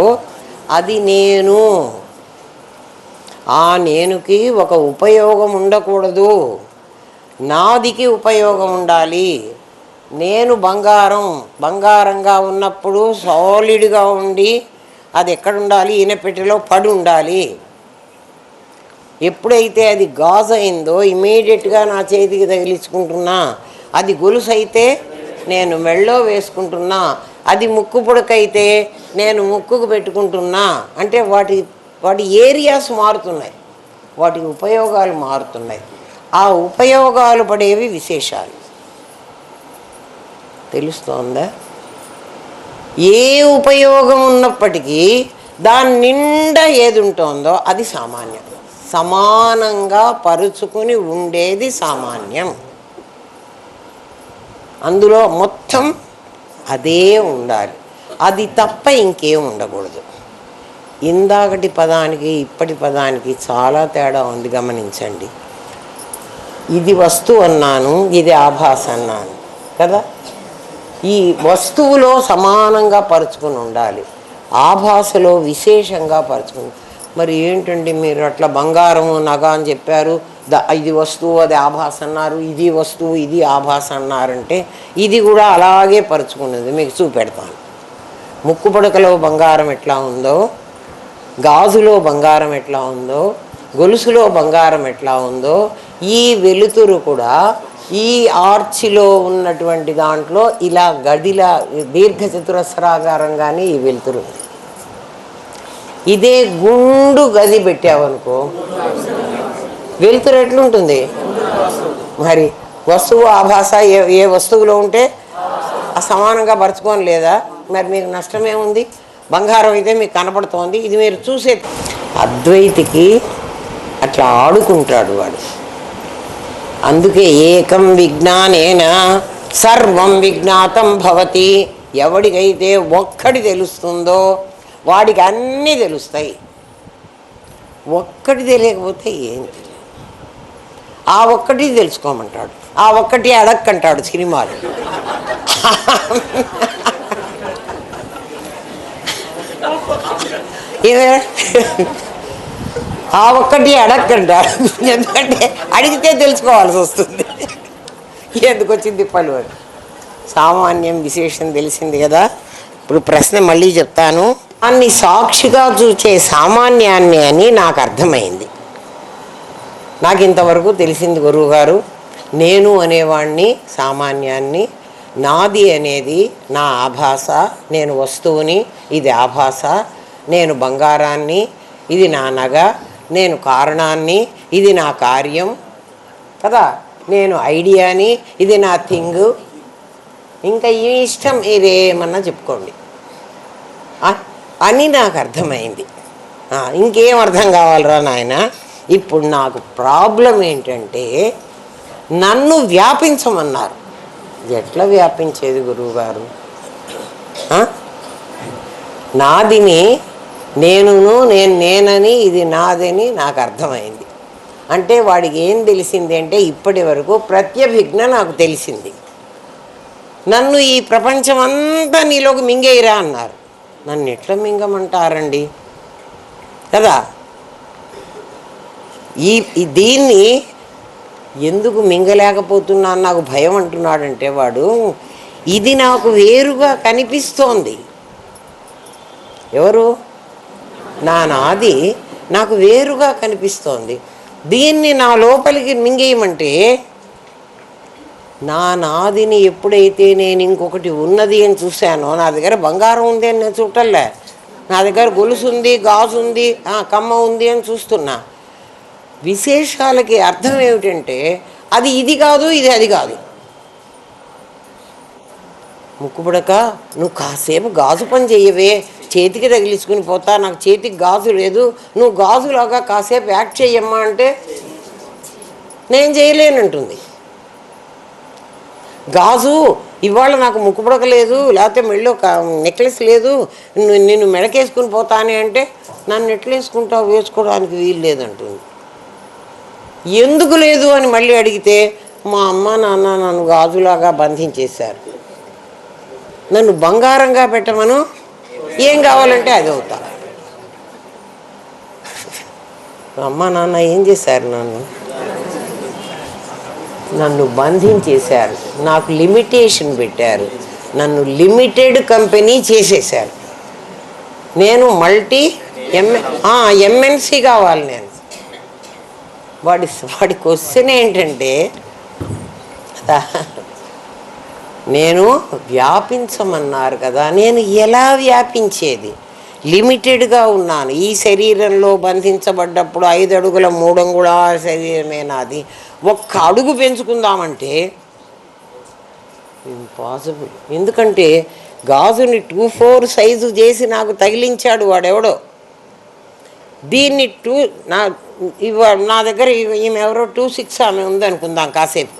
అది నేను. ఆ నేనుకి ఒక ఉపయోగం ఉండకూడదు, నాదికి ఉపయోగం ఉండాలి. నేను బంగారంగా ఉన్నప్పుడు సాలిడ్గా ఉండి అది ఎక్కడ ఉండాలి? ఈనపెట్టెలో పడి ఉండాలి. ఎప్పుడైతే అది గాజు అయిందో ఇమీడియట్గా నా చేతికి తగిలించుకుంటున్నా. అది గొలుసు అయితే నేను మెళ్ళో వేసుకుంటున్నా. అది ముక్కు పుడకైతే నేను ముక్కుకు పెట్టుకుంటున్నా. అంటే వాటి ఏరియాస్ మారుతున్నాయి, వాటి ఉపయోగాలు మారుతున్నాయి. ఆ ఉపయోగాలు పడేవి విశేషాలు. తెలుస్తోందా? ఏ ఉపయోగం ఉన్నప్పటికీ దాని నిండా ఏది ఉంటుందో అది సామాన్యం. సమానంగా పరుచుకుని ఉండేది సామాన్యం. అందులో మొత్తం అదే ఉండాలి, అది తప్ప ఇంకేం ఉండకూడదు. ఇందాకటి పదానికి ఇప్పటి పదానికి చాలా తేడా ఉంది, గమనించండి. ఇది వస్తువు అన్నాను, ఇది ఆభాస అన్నాను కదా. ఈ వస్తువులో సమానంగా పరుచుకుని ఉండాలి, ఆభాసలో విశేషంగా పరుచుకుని. మరి ఏంటండి మీరు అట్లా బంగారము నగ అని చెప్పారు, ఇది వస్తువు అది ఆభాస అన్నారు, ఇది వస్తువు ఇది ఆభాస అన్నారంటే ఇది కూడా అలాగే పరుచుకున్నది. మీకు చూపెడతాను. ముక్కు పడకలో బంగారం ఎట్లా ఉందో, గాజులో బంగారం ఎట్లా ఉందో, గొలుసులో బంగారం ఎట్లా ఉందో, ఈ వెలుతురు కూడా ఈ ఆర్చిలో ఉన్నటువంటి దాంట్లో ఇలా గదిలా దీర్ఘ చతురస్రాకారంగానే ఈ వెలుతురు ఉంది. ఇదే గుండు గది పెట్టావనుకో వెలుతురు ఎట్లుంటుంది? మరి వస్తువు ఆభాస ఏ వస్తువులో ఉంటే సమానంగా పరుచుకోని లేదా? మరి మీకు నష్టమేముంది? బంగారం అయితే మీకు కనపడుతోంది, ఇది మీరు చూసే. అద్వైతికి అట్లా ఆడుకుంటాడు వాడు. అందుకే ఏకం విజ్ఞానేన సర్వం విజ్ఞాతం భవతి. ఎవడికైతే ఒక్కటి తెలుస్తుందో వాడికి అన్నీ తెలుస్తాయి. ఒక్కటి తెలియకపోతే ఏం తెలియదు. ఆ ఒక్కటి తెలుసుకోమంటాడు, ఆ ఒక్కటి అడక్కంటాడు సినిమాలు. ఆ ఒక్కటి అడక్కంటాడు, ఎందుకంటే అడిగితే తెలుసుకోవాల్సి వస్తుంది. ఎందుకు వచ్చింది పలు అని. సామాన్యం విశేషం తెలిసింది కదా. ఇప్పుడు ప్రశ్న మళ్ళీ చెప్తాను. అన్ని సాక్షిగా చూచే సామాన్యాన్ని అని నాకు అర్థమైంది. నాకు ఇంతవరకు తెలిసింది గురువుగారు, నేను అనేవాణ్ణి సామాన్యాన్ని, నాది అనేది నా ఆభాస, నేను వస్తువుని, ఇది ఆభాస, నేను బంగారాన్ని, ఇది నా నగ, నేను కారణాన్ని, ఇది నా కార్యం కదా, నేను ఐడియాని, ఇది నా థింగ్. ఇంకా ఈ ఇష్టం మీరేమన్నా చెప్పుకోండి అని నాకు అర్థమైంది. ఇంకేం అర్థం కావాలరా నాయన? ఇప్పుడు నాకు ప్రాబ్లం ఏంటంటే నన్ను వ్యాపించమన్నారు. ఎట్లా వ్యాపించేది గురువుగారు? నాదిని నేనని ఇది నాదని నాకు అర్థమైంది. అంటే వాడికి ఏం తెలిసింది అంటే ఇప్పటి వరకు ప్రత్యభిజ్ఞ నాకు తెలిసింది. నన్ను ఈ ప్రపంచం అంతా నీలోకి మింగేయరా అన్నారు. నన్ను ఎట్లా మింగమంటారండి కదా. దీన్ని ఎందుకు మింగలేకపోతున్నాను, నాకు భయం అంటున్నాడంటే వాడు, ఇది నాకు వేరుగా కనిపిస్తోంది. ఎవరు? నా నాది నాకు వేరుగా కనిపిస్తోంది. దీన్ని నా లోపలికి మింగేయమంటే నా నాదిని ఎప్పుడైతే నేను ఇంకొకటి ఉన్నది అని చూశానో, నా దగ్గర బంగారం ఉంది అని నేను చూడలే, నా దగ్గర గొలుసు ఉంది, గాజు ఉంది, కమ్మ ఉంది అని చూస్తున్నా. విశేషాలకి అర్థం ఏమిటంటే అది ఇది కాదు, ఇది అది కాదు. ముక్కుపుడక, నువ్వు కాసేపు గాజు పని చెయ్యవే, చేతికి తగిలించుకుని పోతా, నాకు చేతికి గాజు లేదు, నువ్వు గాజులాగా కాసేపు యాక్ట్ చెయ్యమ్మా అంటే నేను చేయలేనంటుంది. గాజు ఇవాళ నాకు ముక్కుపుడక లేదు, లేకపోతే మెళ్ళో నెక్లెస్ లేదు, నిన్ను మెడకేసుకుని పోతానే అంటే నన్ను ఎట్లేసుకుంటావు, వేసుకోవడానికి వీలు లేదంటుంది. ఎందుకు లేదు అని మళ్ళీ అడిగితే మా అమ్మ నాన్న నన్ను గాజులాగా బంధించేశారు, నన్ను బంగారంగా పెట్టమను, ఏం కావాలంటే అది అవుతా. అమ్మ నాన్న ఏం చేశారు, నన్ను బంధించేశారు, నాకు లిమిటేషన్ పెట్టారు, నన్ను లిమిటెడ్ కంపెనీ చేసేశారు. నేను మల్టీ ఎంఎన్సి కావాలి. నేను వాడి క్వశ్చన్ ఏంటంటే, నేను వ్యాపించమన్నారు కదా, నేను ఎలా వ్యాపించేది? లిమిటెడ్గా ఉన్నాను. ఈ శరీరంలో బంధించబడ్డప్పుడు 5 అడుగుల 3 అంగుళాల శరీరమే నాది. 1 అడుగు పెంచుకుందామంటే ఇంపాసిబుల్. ఎందుకంటే గాజుని 2/4 సైజు చేసి నాకు తగిలించాడు వాడెవడో. దీన్ని నా దగ్గర ఈమె ఎవరో 2/6 ఆమె ఉందనుకుందాం. కాసేపు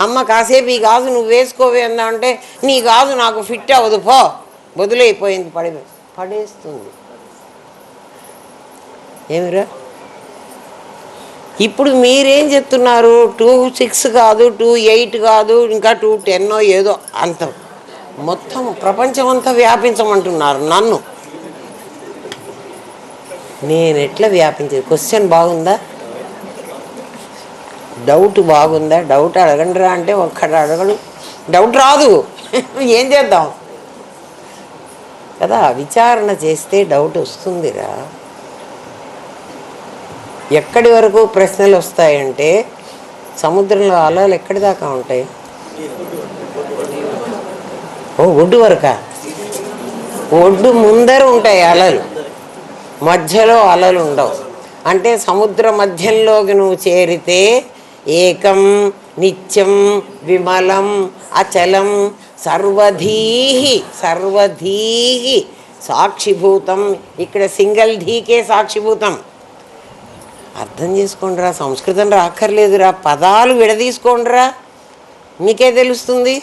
అమ్మ కాసేపు ఈ గాజు నువ్వు వేసుకోవే అందా అంటే, నీ గాజు నాకు ఫిట్ అవ్వదు, పో, వదిలేయిపోయింది, పడేస్తుంది. ఏమిరా ఇప్పుడు మీరేం చెప్తున్నారు? 2/6 కాదు, 2/8 కాదు, ఇంకా 2/10 ఏదో అంత మొత్తం ప్రపంచం అంతా వ్యాపించమంటున్నారు నన్ను. నేను ఎట్లా వ్యాపించేది? క్వశ్చన్ బాగుందా? డౌట్ బాగుందా? డౌట్ అడగండిరా అంటే ఒక్కడు అడగడు, డౌట్ రాదు. ఏం చేద్దాం కదా, విచారణ చేస్తే డౌట్ వస్తుందిరా. ఎక్కడి వరకు ప్రశ్నలు వస్తాయంటే, సముద్రంలో అలలు ఎక్కడి దాకా ఉంటాయి? ఒడ్డు వరకా? ఒడ్డు ముందర ఉంటాయి అలలు, మధ్యలో అలలు ఉండవు. అంటే సముద్ర మధ్యంలోకి నువ్వు చేరితే ఏకం నిత్యం విమలం అచలం సర్వధీహి సాక్షిభూతం. ఇక్కడ సింగిల్ ధీకే సాక్షిభూతం. అర్థం చేసుకోండిరా, సంస్కృతం రాక్కర్లేదురా, పదాలు విడదీసుకోండిరా, మీకే తెలుస్తుంది.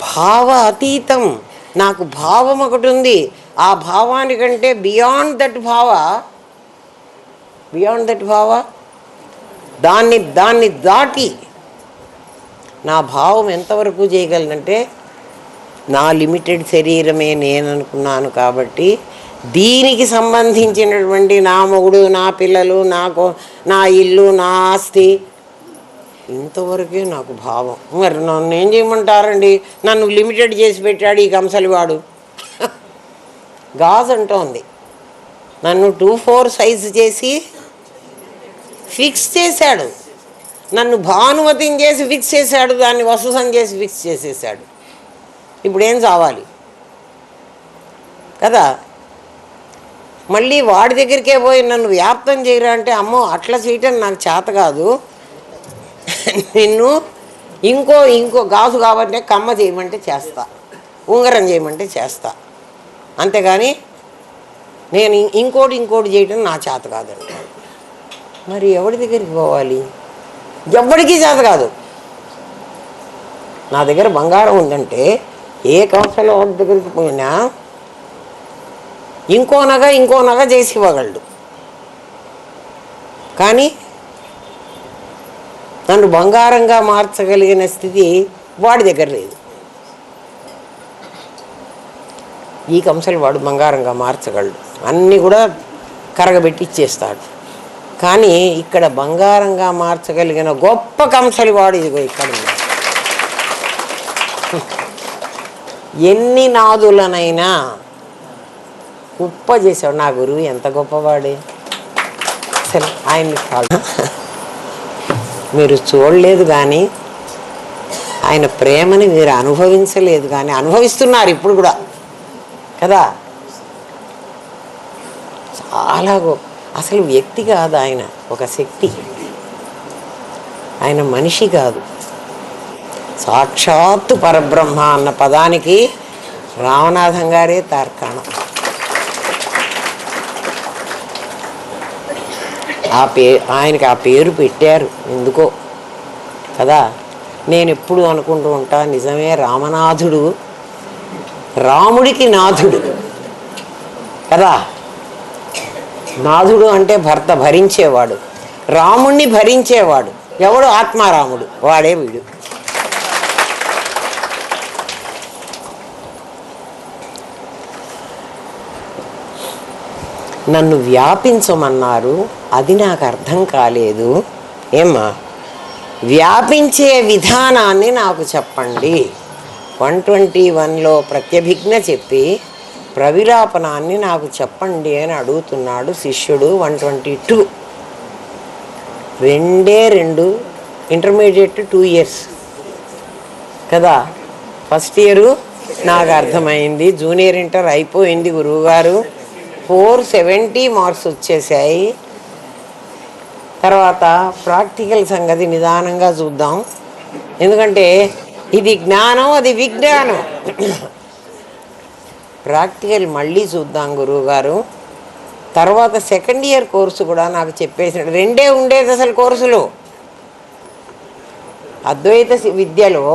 భావ అతీతం. నాకు భావం ఒకటి ఉంది, ఆ భావానికంటే బియాండ్ దట్ భావ దాన్ని దాటి నా భావం ఎంతవరకు చేయగలనంటే, నా లిమిటెడ్ శరీరమే నేను అనుకున్నాను కాబట్టి దీనికి సంబంధించినటువంటి నా మొగుడు, నా పిల్లలు, నా ఇల్లు, నా ఆస్తి, ఇంతవరకే నాకు భావం. మరి నన్ను ఏం చేయమంటారండి? నన్ను లిమిటెడ్ చేసి పెట్టాడు ఈ కంసలివాడు. గాజు అంటోంది, నన్ను 2/4 సైజు చేసి ఫిక్స్ చేశాడు, నన్ను భానుమతిని చేసి ఫిక్స్ చేశాడు, దాన్ని వసూసం చేసి ఫిక్స్ చేసేసాడు. ఇప్పుడు ఏం చావాలి కదా? మళ్ళీ వాడి దగ్గరికే పోయి నన్ను వ్యాప్తం చేయరా అంటే, అమ్మో అట్లా చేయటం నాకు చేత కాదు, నిన్ను ఇంకో గాజు కాబట్టి కమ్మ చేయమంటే చేస్తా, ఉంగరం చేయమంటే చేస్తా, అంతేగాని నేను ఇంకోటి చేయటం నా చేత కాదండి. మరి ఎవరి దగ్గరికి పోవాలి? ఎవరికి చేత కాదు. నా దగ్గర బంగారం ఉందంటే ఏ కంసలో వాడి దగ్గరికి పోయినా ఇంకో నగ చేసి ఇవ్వగలడు, కానీ నన్ను బంగారంగా మార్చగలిగిన స్థితి వాడి దగ్గర లేదు. ఈ కంసలు వాడు బంగారంగా మార్చగలడు, అన్నీ కూడా కరగబెట్టి ఇచ్చేస్తాడు. కానీ ఇక్కడ బంగారంగా మార్చగలిగిన గొప్ప కంసలి వాడు ఇదిగో ఇక్కడ ఉన్నాడు. ఎన్ని నాదులనైనా ఉప్ప చేశాడు నా గురువు. ఎంత గొప్పవాడే అసలు! ఆయన్ని కాదు మీరు చూడలేదు కానీ ఆయన ప్రేమని మీరు అనుభవించలేదు కానీ అనుభవిస్తున్నారు ఇప్పుడు కూడా కదా. చాలా అసలు వ్యక్తి కాదు ఆయన, ఒక శక్తి. ఆయన మనిషి కాదు, సాక్షాత్తు పరబ్రహ్మ అన్న పదానికి రామనాథం గారే తార్కాణం. ఆయనకి ఆ పేరు పెట్టారు ఎందుకో కదా. నేను ఎప్పుడు అనుకుంటూ ఉంటా, నిజమే రామనాథుడు రాముడికి నాథుడు కదా. నాథుడు అంటే భర్త భరించేవాడు, రాముణ్ణి భరించేవాడు ఎవడు? ఆత్మారాముడు, వాడే వీడు. నన్ను వ్యాపించమన్నారు, అది నాకు అర్థం కాలేదు. ఏమ్మా, వ్యాపించే విధానాన్ని నాకు చెప్పండి. 121లో ప్రత్యభిజ్ఞ చెప్పి ప్రవిలాపనాన్ని నాకు చెప్పండి అని అడుగుతున్నాడు శిష్యుడు. 122 2 ఇంటర్మీడియట్ 2 years కదా. ఫస్ట్ ఇయరు నాకు అర్థమైంది, జూనియర్ ఇంటర్ అయిపోయింది గురువుగారు. 470 మార్క్స్ వచ్చేసాయి. తర్వాత ప్రాక్టికల్ సంగతి నిదానంగా చూద్దాం, ఎందుకంటే ఇది జ్ఞానం, అది విజ్ఞానం. ప్రాక్టికల్ మళ్ళీ చూద్దాం గురువుగారు. తర్వాత సెకండ్ ఇయర్ కోర్సు కూడా నాకు చెప్పేసినాడు. 2 ఉండేది అసలు కోర్సులు. అద్వైత విద్యలో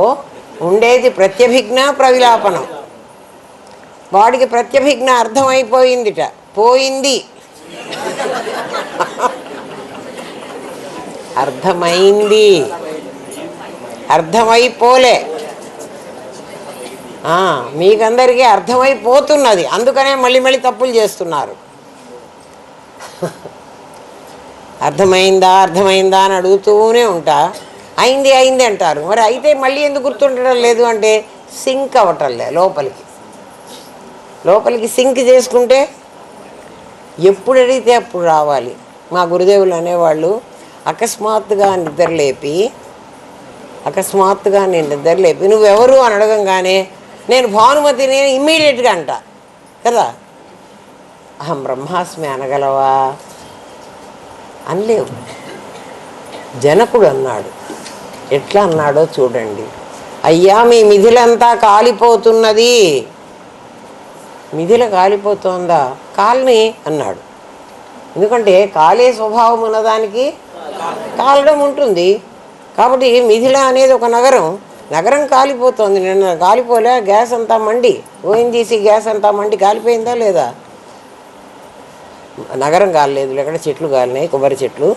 ఉండేది ప్రత్యభిజ్ఞ, ప్రవిలాపనం. వాడికి ప్రత్యభిజ్ఞ అర్థమైపోయిందిట, పోయింది. అర్థమైంది, అర్థమైపోలే. మీకందరికీ అర్థమైపోతున్నది, అందుకనే మళ్ళీ మళ్ళీ తప్పులు చేస్తున్నారు. అర్థమైందా అర్థమైందా అని అడుగుతూనే ఉంటా, అయింది అయింది అంటారు. మరి అయితే మళ్ళీ ఎందుకు గుర్తుండడం లేదు అంటే సింక్ అవ్వటంలే లోపలికి సింక్ చేసుకుంటే ఎప్పుడు అడిగితే అప్పుడు రావాలి. మా గురుదేవులు అనేవాళ్ళు, అకస్మాత్తుగా నేను నిద్రలేపి నువ్వెవరు అని అడగంగానే నేను భానుమతిని ఇమ్మీడియట్గా అంట కదా. అహం బ్రహ్మాస్మి అనగలవా? అనలేవు. జనకుడు అన్నాడు. ఎట్లా అన్నాడో చూడండి. అయ్యా, మీ మిథిలంతా కాలిపోతున్నది. మిథిల కాలిపోతుందా? కాలని అన్నాడు. ఎందుకంటే కాలే స్వభావం ఉన్నదానికి కాలడం ఉంటుంది. కాబట్టి మిథిల అనేది ఒక నగరం కాలిపోతుంది. నిన్న కాలిపోలే, గ్యాస్ అంతా మండి, ఓఎన్జీసీ గ్యాస్ అంతా మండి కాలిపోయిందా లేదా? నగరం కాలలేదు, ఎక్కడ చెట్లు కాలినాయి, కొబ్బరి చెట్లు.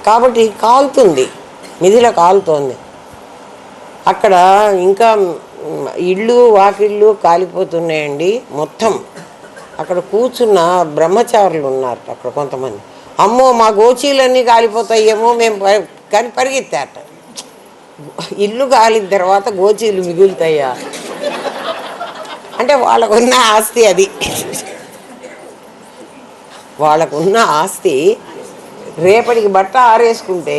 కాబట్టి కాలుతుంది, మిథిల కాలుతోంది. అక్కడ ఇంకా ఇళ్ళు వాకిళ్ళు కాలిపోతున్నాయండి మొత్తం. అక్కడ కూర్చున్న బ్రహ్మచారులు ఉన్నారు అక్కడ కొంతమంది. అమ్మో, మా గోచీలన్నీ కాలిపోతాయేమో మేము కానీ పరిగెత్తారట. ఇల్లు కాలిన తర్వాత గోచీలు మిగులుతాయా అంటే వాళ్ళకున్న ఆస్తి అది. వాళ్ళకున్న ఆస్తి రేపటికి బట్ట ఆరేసుకుంటే,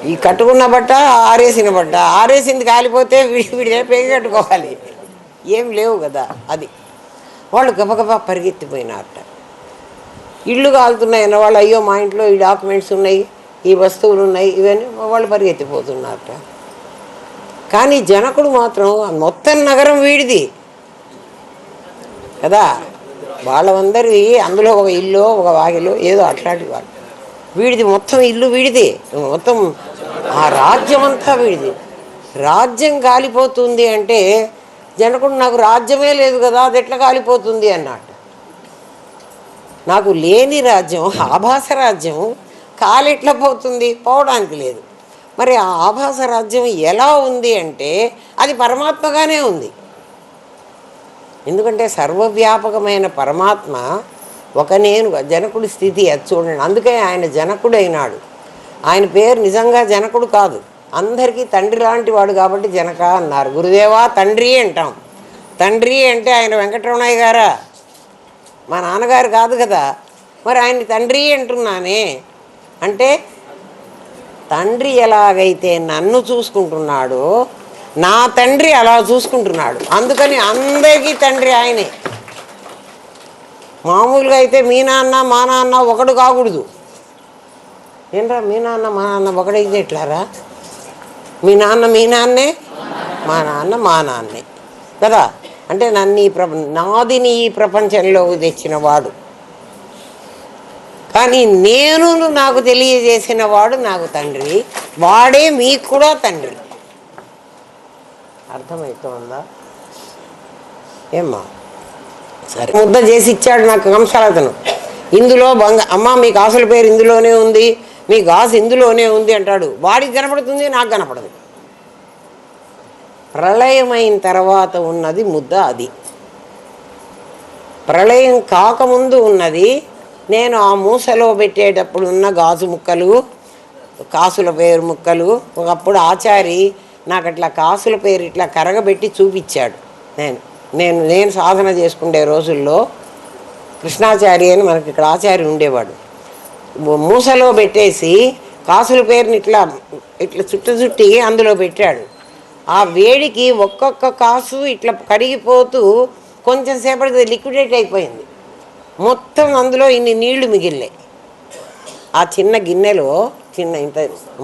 ఈ కట్టుకున్న బట్ట ఆరేసిన బట్ట, ఆరేసింది కాలిపోతే విడిగా పేగి కట్టుకోవాలి, ఏం లేవు కదా. అది వాళ్ళు గబగబా పరిగెత్తిపోయినారట. ఇళ్ళు కాలుతున్నాయన్న వాళ్ళు, అయ్యో మా ఇంట్లో ఈ డాక్యుమెంట్స్ ఉన్నాయి, ఈ వస్తువులు ఉన్నాయి, ఇవన్నీ వాళ్ళు పరిగెత్తిపోతున్నారట. కానీ జనకుడు మాత్రం మొత్తం నగరం వీడిది కదా. వాళ్ళందరి అందులో ఒక ఇల్లు, ఒక వాకిలు, ఏదో అట్లాంటి వాళ్ళు. వీడిది మొత్తం ఇల్లు వీడిది, మొత్తం ఆ రాజ్యం అంతా వీడిది. రాజ్యం కాలిపోతుంది అంటే జనకుడు, నాకు రాజ్యమే లేదు కదా, అది ఎట్లా కాలిపోతుంది అన్నట్టు. నాకు లేని రాజ్యం, ఆభాస రాజ్యం కాలెట్లా పోతుంది? పోవడానికి లేదు. మరి ఆ ఆభాస రాజ్యం ఎలా ఉంది అంటే అది పరమాత్మగానే ఉంది. ఎందుకంటే సర్వవ్యాపకమైన పరమాత్మ ఒక నేనుగా. జనకుడి స్థితి అది చూడండి. అందుకే ఆయన జనకుడైనాడు. ఆయన పేరు నిజంగా జనకుడు కాదు, అందరికీ తండ్రి లాంటి వాడు కాబట్టి జనక అన్నారు. గురుదేవా తండ్రి అంటాం. తండ్రి అంటే ఆయన వెంకటరమణయ్య గారా? మా నాన్నగారు కాదు కదా. మరి ఆయన తండ్రి అంటున్నానే అంటే తండ్రి ఎలాగైతే నన్ను చూసుకుంటున్నాడో నా తండ్రి అలా చూసుకుంటున్నాడు. అందుకని అందరికీ తండ్రి ఆయనే. మామూలుగా అయితే మీ నాన్న మా నాన్న ఒకడు కాకూడదు. ఏంట్రా మీ నాన్న మా నాన్న ఒకడైతే ఎట్లారా? మీ నాన్న మీ నాన్నే, మా నాన్న మా నాన్నే కదా. అంటే నన్ను నాదిని ఈ ప్రపంచంలోకి తెచ్చిన వాడు, కానీ నేను నాకు తెలియజేసిన వాడు నాకు తండ్రి, వాడే మీకు కూడా తండ్రి. అర్థమవుతుందా ఏమ్మా? సరే, ముద్ద చేసి ఇచ్చాడు నాకు కంసాలతను. ఇందులో అమ్మ మీ కాసుల పేరు ఇందులోనే ఉంది, మీ గాజు ఇందులోనే ఉంది అంటాడు. వాడికి కనపడుతుంది, నాకు కనపడదు. ప్రళయమైన తర్వాత ఉన్నది ముద్ద, అది ప్రళయం కాకముందు ఉన్నది. నేను ఆ మూసలో పెట్టేటప్పుడు ఉన్న గాజు ముక్కలు, కాసుల పేరు ముక్కలు. ఒకప్పుడు ఆచారి నాకు అట్లా కాసుల పేరు ఇట్లా కరగబెట్టి చూపించాడు. నేను సాధన చేసుకునే రోజుల్లో కృష్ణాచారి అని మనకి ఇక్కడ ఆచారి ఉండేవాడు. మూసలో పెట్టేసి కాసుల పేరుని ఇట్లా ఇట్లా చుట్టి అందులో పెట్టాడు. ఆ వేడికి ఒక్కొక్క కాసు ఇట్లా కరిగిపోతూ కొంచెం సేపటికి లిక్విడేట్ అయిపోయింది. మొత్తం అందులో ఇన్ని నీళ్లు మిగిలినాయి. ఆ చిన్న గిన్నెలో చిన్న ఇంత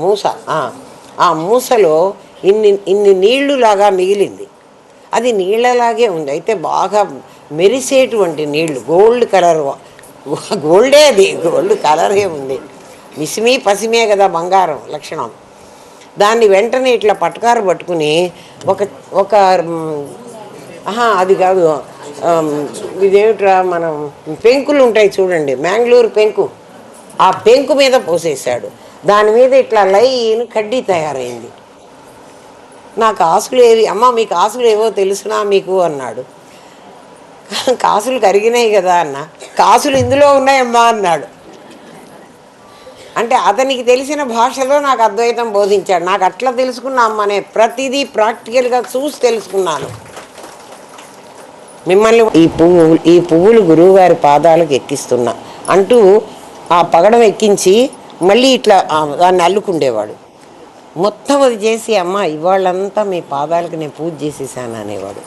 మూస, ఆ మూసలో ఇన్ని నీళ్లులాగా మిగిలింది. అది నీళ్ళలాగే ఉంది. అయితే బాగా మెరిసేటువంటి నీళ్లు, గోల్డ్ కలర్, గోల్డే, అది గోల్డ్ కలరే ఉంది. మిసిమి పసిమే కదా బంగారం లక్షణం. దాన్ని వెంటనే ఇట్లా పట్టుకారు పట్టుకుని ఒక అది కాదు, ఇదేమిట్రా మనం పెంకులు ఉంటాయి చూడండి, మ్యాంగ్లూరు పెంకు, ఆ పెంకు మీద పోసేసాడు. దాని మీద ఇట్లా లైన్ కడ్డీ తయారైంది. నా కాసులు ఏవి అమ్మ, మీ కాసులు ఏవో తెలుసునా మీకు అన్నాడు. కాసులు కరిగినాయి కదా అన్న. కాసులు ఇందులో ఉన్నాయమ్మా అన్నాడు. అంటే అతనికి తెలిసిన భాషలో నాకు అద్వైతం బోధించాడు. నాకు అట్లా తెలుసుకున్నా అమ్మనే, ప్రతిదీ ప్రాక్టికల్గా చూసి తెలుసుకున్నాను. మిమ్మల్ని ఈ పువ్వులు గురువుగారి పాదాలకు ఎక్కిస్తున్నా అంటూ ఆ పగడం ఎక్కించి మళ్ళీ ఇట్లా దాన్ని అల్లుకుండేవాడు. మొత్తం అది చేసి అమ్మ ఇవాళ్ళంతా మీ పాదాలకు నేను పూజ చేసేసాను అనేవాడు.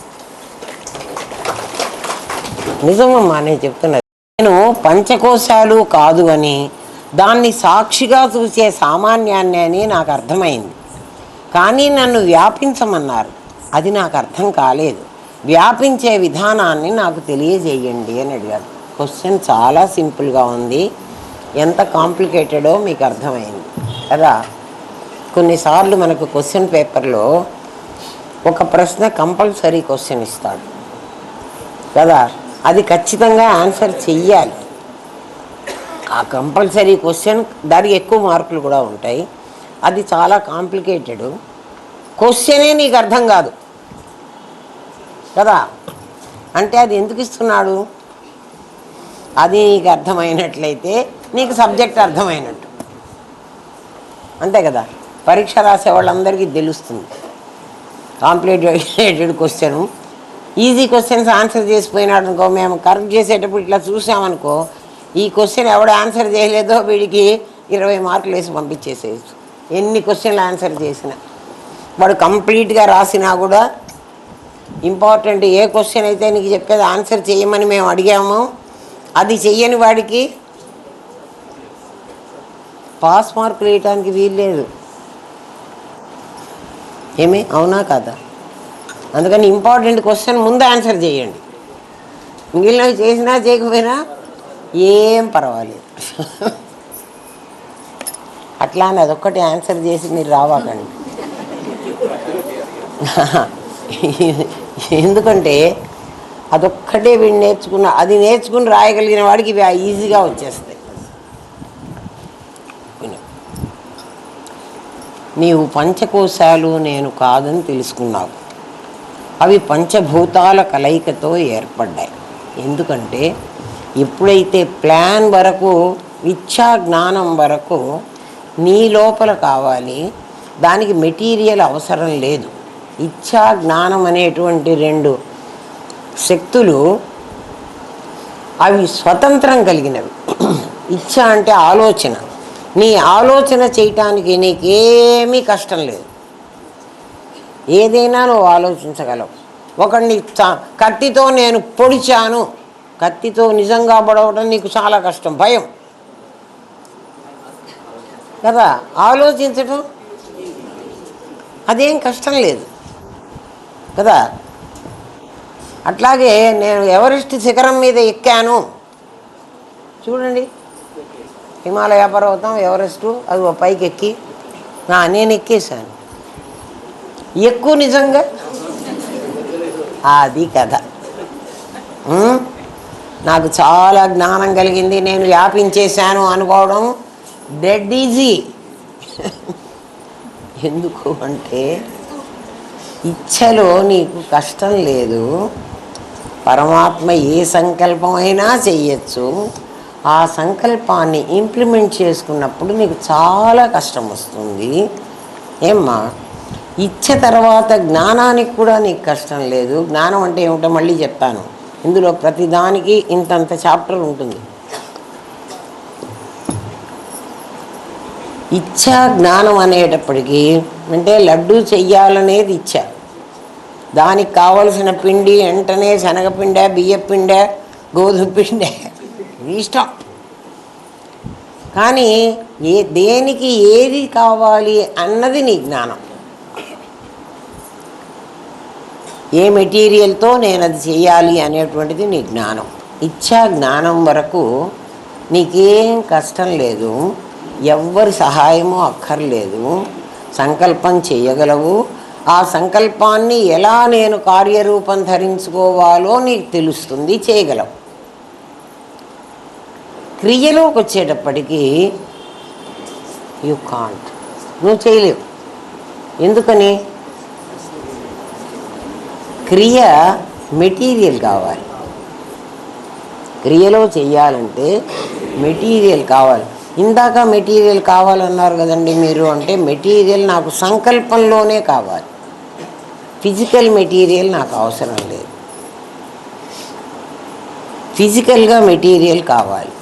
నిజమమ్మా నేను చెప్తున్నది. నేను పంచకోశాలు కాదు అని, దాన్ని సాక్షిగా చూసే సామాన్యాన్ని అని నాకు అర్థమైంది. కానీ నన్ను వ్యాపించమన్నారు, అది నాకు అర్థం కాలేదు. వ్యాపించే విధానాన్ని నాకు తెలియజేయండి అని అడిగాడు. క్వశ్చన్ చాలా సింపుల్గా ఉంది, ఎంత కాంప్లికేటెడో మీకు అర్థమైంది కదా. కొన్నిసార్లు మనకు క్వశ్చన్ పేపర్లో ఒక ప్రశ్న కంపల్సరీ క్వశ్చన్ ఇస్తాడు కదా, అది ఖచ్చితంగా ఆన్సర్ చెయ్యాలి. ఆ కంపల్సరీ క్వశ్చన్ దానికి ఎక్కువ మార్కులు కూడా ఉంటాయి. అది చాలా కాంప్లికేటెడ్. క్వశ్చనే నీకు అర్థం కాదు కదా, అంటే అది ఎందుకు ఇస్తున్నాడు? అది నీకు అర్థమైనట్లయితే నీకు సబ్జెక్ట్ అర్థమైనట్టు, అంతే కదా. పరీక్ష రాసే వాళ్ళందరికీ తెలుస్తుంది. Complicated question, easy questions answer చేసిపోయినాడు అనుకో, మేము కరెక్ట్ చేసేటప్పుడు ఇట్లా చూసామనుకో, ఈ క్వశ్చన్ ఎవడు ఆన్సర్ చేయలేదో వీడికి 20 మార్కులు వేసి పంపించేసేయచ్చు. ఎన్ని క్వశ్చన్లు ఆన్సర్ చేసినా, వాడు కంప్లీట్గా రాసినా కూడా, ఇంపార్టెంట్ ఏ క్వశ్చన్ అయితే నీకు చెప్పేది ఆన్సర్ చేయమని మేము అడిగామో అది చెయ్యని వాడికి పాస్ మార్కులు వేయటానికి వీల్లేదు. ఏమి అవునా కదా? అందుకని ఇంపార్టెంట్ క్వశ్చన్ ముందు ఆన్సర్ చేయండి. మిగిలినవి చేసినా చేయకపోయినా ఏం పర్వాలేదు. అట్లా అని అదొక్కటి ఆన్సర్ చేసి మీరు రావాకండి. ఎందుకంటే అదొక్కటే వీడు నేర్చుకున్న, అది నేర్చుకుని రాయగలిగిన వాడికి ఇవి ఈజీగా వచ్చేస్తాయి. నీవు పంచకోశాలు నేను కాదని తెలుసుకున్నావు. అవి పంచభూతాల కలయికతో ఏర్పడ్డాయి. ఎందుకంటే ఎప్పుడైతే ప్లాన్ వరకు, ఇచ్ఛా జ్ఞానం వరకు నీ లోపల కావాలి, దానికి మెటీరియల్ అవసరం లేదు. ఇచ్ఛా జ్ఞానం అనేటువంటి 2 శక్తులు అవి స్వతంత్రం కలిగినవి. ఇచ్ఛ అంటే ఆలోచన, నీ ఆలోచన చేయటానికి నీకేమీ కష్టం లేదు. ఏదైనా నువ్వు ఆలోచించగలవు. ఒకడిని కత్తితో నేను పొడిచాను, కత్తితో నిజంగా పొడవడం నీకు చాలా కష్టం, భయం కదా. ఆలోచించడం అదేం కష్టం లేదు కదా. అట్లాగే నేను ఎవరెస్ట్ శిఖరం మీద ఎక్కాను చూడండి, హిమాలయ పర్వతం ఎవరెస్టు, అది పైకి ఎక్కి నేను ఎక్కేసాను. ఎక్కువ నిజంగా అది కథ. నాకు చాలా జ్ఞానం కలిగింది, నేను వ్యాపించేశాను అనుకోవడం డెడ్ ఈజీ. ఎందుకు అంటే ఇచ్ఛలో నీకు కష్టం లేదు. పరమాత్మ ఏ సంకల్పమైనా చెయ్యొచ్చు. ఆ సంకల్పాన్ని ఇంప్లిమెంట్ చేసుకున్నప్పుడు నీకు చాలా కష్టం వస్తుంది. ఏమ్మా, ఇచ్చ తర్వాత జ్ఞానానికి కూడా నీకు కష్టం లేదు. జ్ఞానం అంటే ఏమిటో మళ్ళీ చెప్తాను. ఇందులో ప్రతిదానికి ఇంతంత చాప్టర్ ఉంటుంది. ఇచ్చ జ్ఞానం అనేటప్పటికీ అంటే లడ్డూ చెయ్యాలనేది ఇచ్చ. దానికి కావలసిన పిండి వెంటనే శనగపిండ, బియ్యపిండ, గోధుమ పిండ ఇష్టం. కానీ దేనికి ఏది కావాలి అన్నది నీ జ్ఞానం. ఏ మెటీరియల్తో నేను అది చేయాలి అనేటువంటిది నీ జ్ఞానం. ఇచ్చా జ్ఞానం వరకు నీకేం కష్టం లేదు, ఎవ్వరి సహాయమో అక్కర్లేదు. సంకల్పం చేయగలవు. ఆ సంకల్పాన్ని ఎలా నేను కార్యరూపం ధరించుకోవాలో నీకు తెలుస్తుంది, చేయగలవు. క్రియలోకి వచ్చేటప్పటికీ యు కాంట్, నువ్వు చేయలేవు. ఎందుకని? క్రియ మెటీరియల్ కావాలి. క్రియలో చెయ్యాలంటే మెటీరియల్ కావాలి. ఇందాక మెటీరియల్ కావాలన్నారు కదండి మీరు, అంటే మెటీరియల్ నాకు సంకల్పంలోనే కావాలి, ఫిజికల్ మెటీరియల్ నాకు అవసరం లేదు. ఫిజికల్గా మెటీరియల్ కావాలి.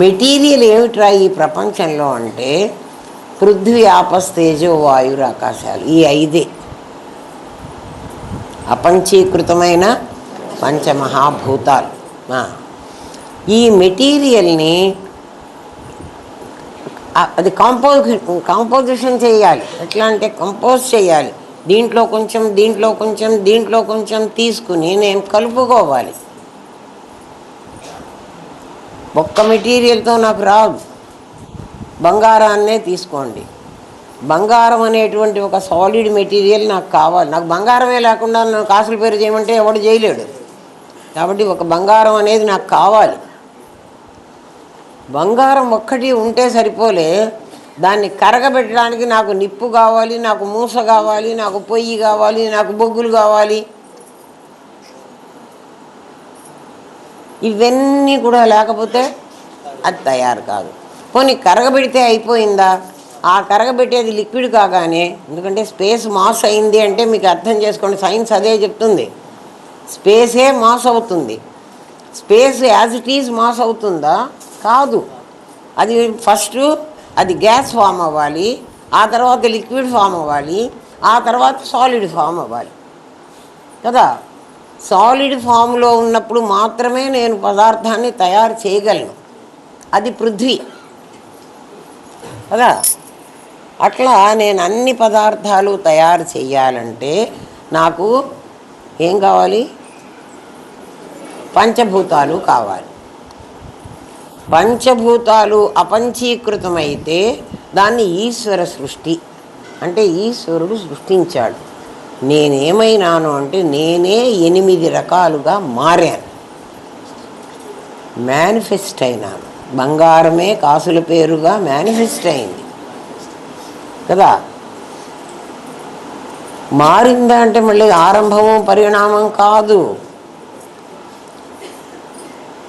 మెటీరియల్ ఏమిట్రా ఈ ప్రపంచంలో అంటే పృథ్వీ, ఆపస్, తేజో, వాయువు, ఆకాశాలు, ఈ 5 అపంచీకృతమైన పంచమహాభూతాలు. ఈ మెటీరియల్ని అది కాంపోజిషన్ చేయాలి. ఎట్లా అంటే కంపోజ్ చేయాలి. దీంట్లో కొంచెం, దీంట్లో కొంచెం, దీంట్లో కొంచెం తీసుకుని నేను కలుపుకోవాలి. ఒక్క మెటీరియల్తో నాకు రాదు. బంగారాన్నే తీసుకోండి. బంగారం అనేటువంటి ఒక సాలిడ్ మెటీరియల్ నాకు కావాలి. నాకు బంగారమే లేకుండా నాకు కాసుల పేరు చేయమంటే ఎవడు చేయలేడు. కాబట్టి ఒక బంగారం అనేది నాకు కావాలి. బంగారం ఒక్కటి ఉంటే సరిపోలే, దాన్ని కరగబెట్టడానికి నాకు నిప్పు కావాలి, నాకు మూస కావాలి, నాకు పొయ్యి కావాలి, నాకు బొగ్గులు కావాలి. ఇవన్నీ కూడా లేకపోతే అది తయారు కాదు. పోనీ కరగబెడితే అయిపోయిందా? ఆ కరగబెట్టేది లిక్విడ్ కాగానే, ఎందుకంటే స్పేస్ మాస్ అయింది అంటే మీకు అర్థం చేసుకోండి, సైన్స్ అదే చెప్తుంది, స్పేసే మాస్ అవుతుంది. Space as it is mass అవుతుందా? కాదు. అది ఫస్ట్ అది గ్యాస్ ఫామ్ అవ్వాలి, ఆ తర్వాత లిక్విడ్ ఫామ్ అవ్వాలి, ఆ తర్వాత సాలిడ్ ఫామ్ అవ్వాలి కదా. సాలిడ్ ఫామ్లో ఉన్నప్పుడు మాత్రమే నేను పదార్థాన్ని తయారు చేయగలను. అది పృథ్వీ కదా. అట్లా నేను అన్ని పదార్థాలు తయారు చేయాలంటే నాకు ఏం కావాలి? పంచభూతాలు కావాలి. పంచభూతాలు అపంచీకృతమైతే దాన్ని ఈశ్వర సృష్టి అంటే ఈశ్వరుడు సృష్టించాడు. నేనేమైనాను అంటే నేనే 8 రకాలుగా మారాను, మేనిఫెస్ట్ అయినాను. బంగారమే కాసుల పేరుగా మేనిఫెస్ట్ అయింది కదా. మారిందా అంటే మళ్ళీ ఆరంభము పరిణామం కాదు.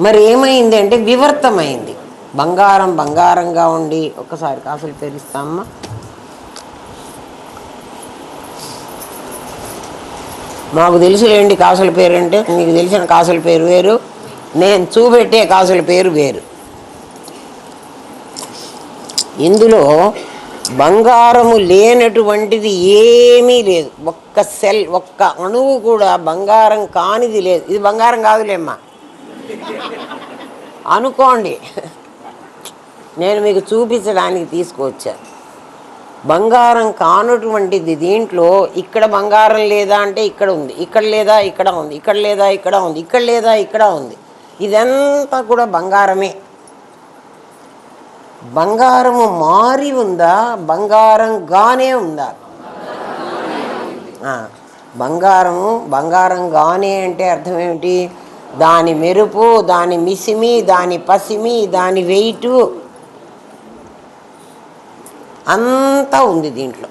మరి ఏమైంది అంటే వివర్తమైంది. బంగారం బంగారంగా ఉండి, ఒక్కసారి కాసులు పేరిస్తామా? మాకు తెలుసులేండి కాసుల పేరు అంటే, మీకు తెలిసిన కాసుల పేరు వేరు, నేను చూపెట్టే కాసుల పేరు వేరు. ఇందులో బంగారము లేనటువంటిది ఏమీ లేదు. ఒక్క సెల్, ఒక్క అణువు కూడా బంగారం కానిది లేదు. ఇది బంగారం కాదులేమ్మా అనుకోండి, నేను మీకు చూపించడానికి తీసుకువచ్చాను. బంగారం కానటువంటిది దీంట్లో. ఇక్కడ బంగారం లేదా అంటే ఇక్కడ ఉంది, ఇక్కడ లేదా ఇక్కడ ఉంది, ఇక్కడ లేదా ఇక్కడ ఉంది, ఇక్కడ లేదా ఇక్కడ ఉంది. ఇదంతా కూడా బంగారమే. బంగారము మారి ఉందా, బంగారంగానే ఉందా? బంగారంగానే అంటే అర్థం ఏమిటి? దాని మెరుపు, దాని మిసిమి, దాని పసిమి, దాని వెయిటు అంతా ఉంది దీంట్లో.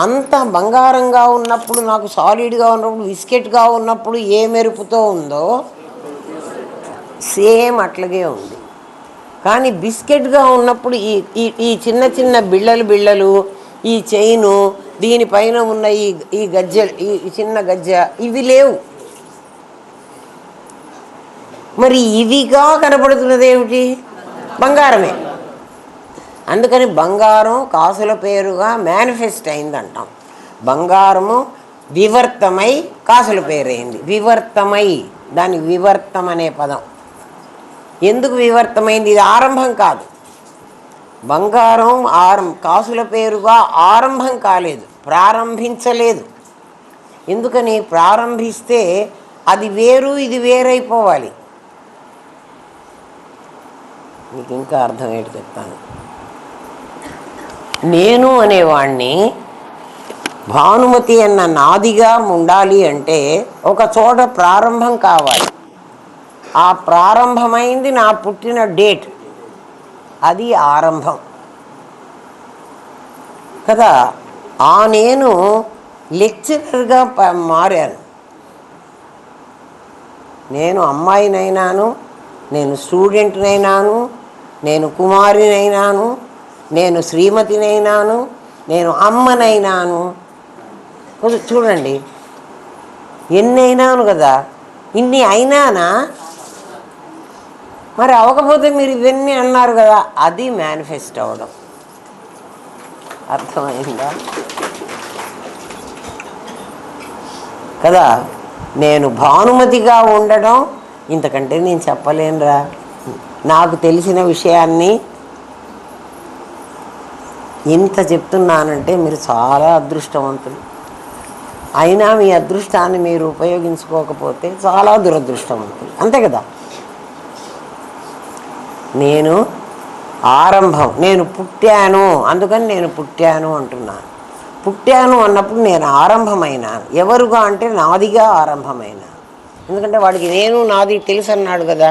అంతా బంగారంగా ఉన్నప్పుడు, నాకు సాలిడ్గా ఉన్నప్పుడు, బిస్కెట్గా ఉన్నప్పుడు ఏ మెరుపుతో ఉందో సేమ్ అట్లాగే ఉంది. కానీ బిస్కెట్గా ఉన్నప్పుడు ఈ చిన్న చిన్న బిళ్ళలు, ఈ చైను, దీనిపైన ఉన్న ఈ గజ్జ, ఈ చిన్న గజ్జ, ఇవి లేవు. మరి ఇవిగా కనపడుతున్నది ఏమిటి? బంగారమే. అందుకని బంగారం కాసుల పేరుగా మేనిఫెస్ట్ అయిందంటాం. బంగారము వివర్తమై కాసుల పేరైంది. వివర్తమై, దానికి వివర్తం అనే పదం. ఎందుకు వివర్తమైంది? ఇది ఆరంభం కాదు. బంగారం కాసుల పేరుగా ఆరంభం కాలేదు, ప్రారంభించలేదు. ఎందుకని? ప్రారంభిస్తే అది వేరు, ఇది వేరైపోవాలి. మీకు ఇంకా అర్థమయ్యేది చెప్తాను. నేను అనేవాణ్ణి భానుమతి అన్న నాదిగా ఉండాలి అంటే ఒక చోట ప్రారంభం కావాలి. ఆ ప్రారంభమైంది నా పుట్టిన డేట్, అది ఆరంభం కదా. నేను లెక్చరర్గా మారాను. నేను అమ్మాయినైనాను, నేను స్టూడెంట్నైనాను, నేను కుమారినైనాను, నేను శ్రీమతినైనాను, నేను అమ్మనైనాను. చూడండి, ఎన్నైనాను కదా. ఇన్ని అయినానా? మరి అవ్వకపోతే మీరు ఇవన్నీ అన్నారు కదా, అది మేనిఫెస్ట్ అవ్వడం. అర్థమైందా కదా? నేను భానుమతిగా ఉండడం, ఇంతకంటే నేను చెప్పలేనురా. నాకు తెలిసిన విషయాన్ని ఇంత చెప్తున్నానంటే మీరు చాలా అదృష్టవంతులు. అయినా మీ అదృష్టాన్ని మీరు ఉపయోగించుకోకపోతే చాలా దురదృష్టవంతులు, అంతే కదా. నేను ఆరంభం, నేను పుట్టాను, అందుకని నేను పుట్టాను అంటున్నాను. పుట్టాను అన్నప్పుడు నేను ఆరంభమైనాను. ఎవరుగా అంటే నాదిగా ఆరంభమైనాను. ఎందుకంటే వాడికి నేను నాది తెలుసు అన్నాడు కదా,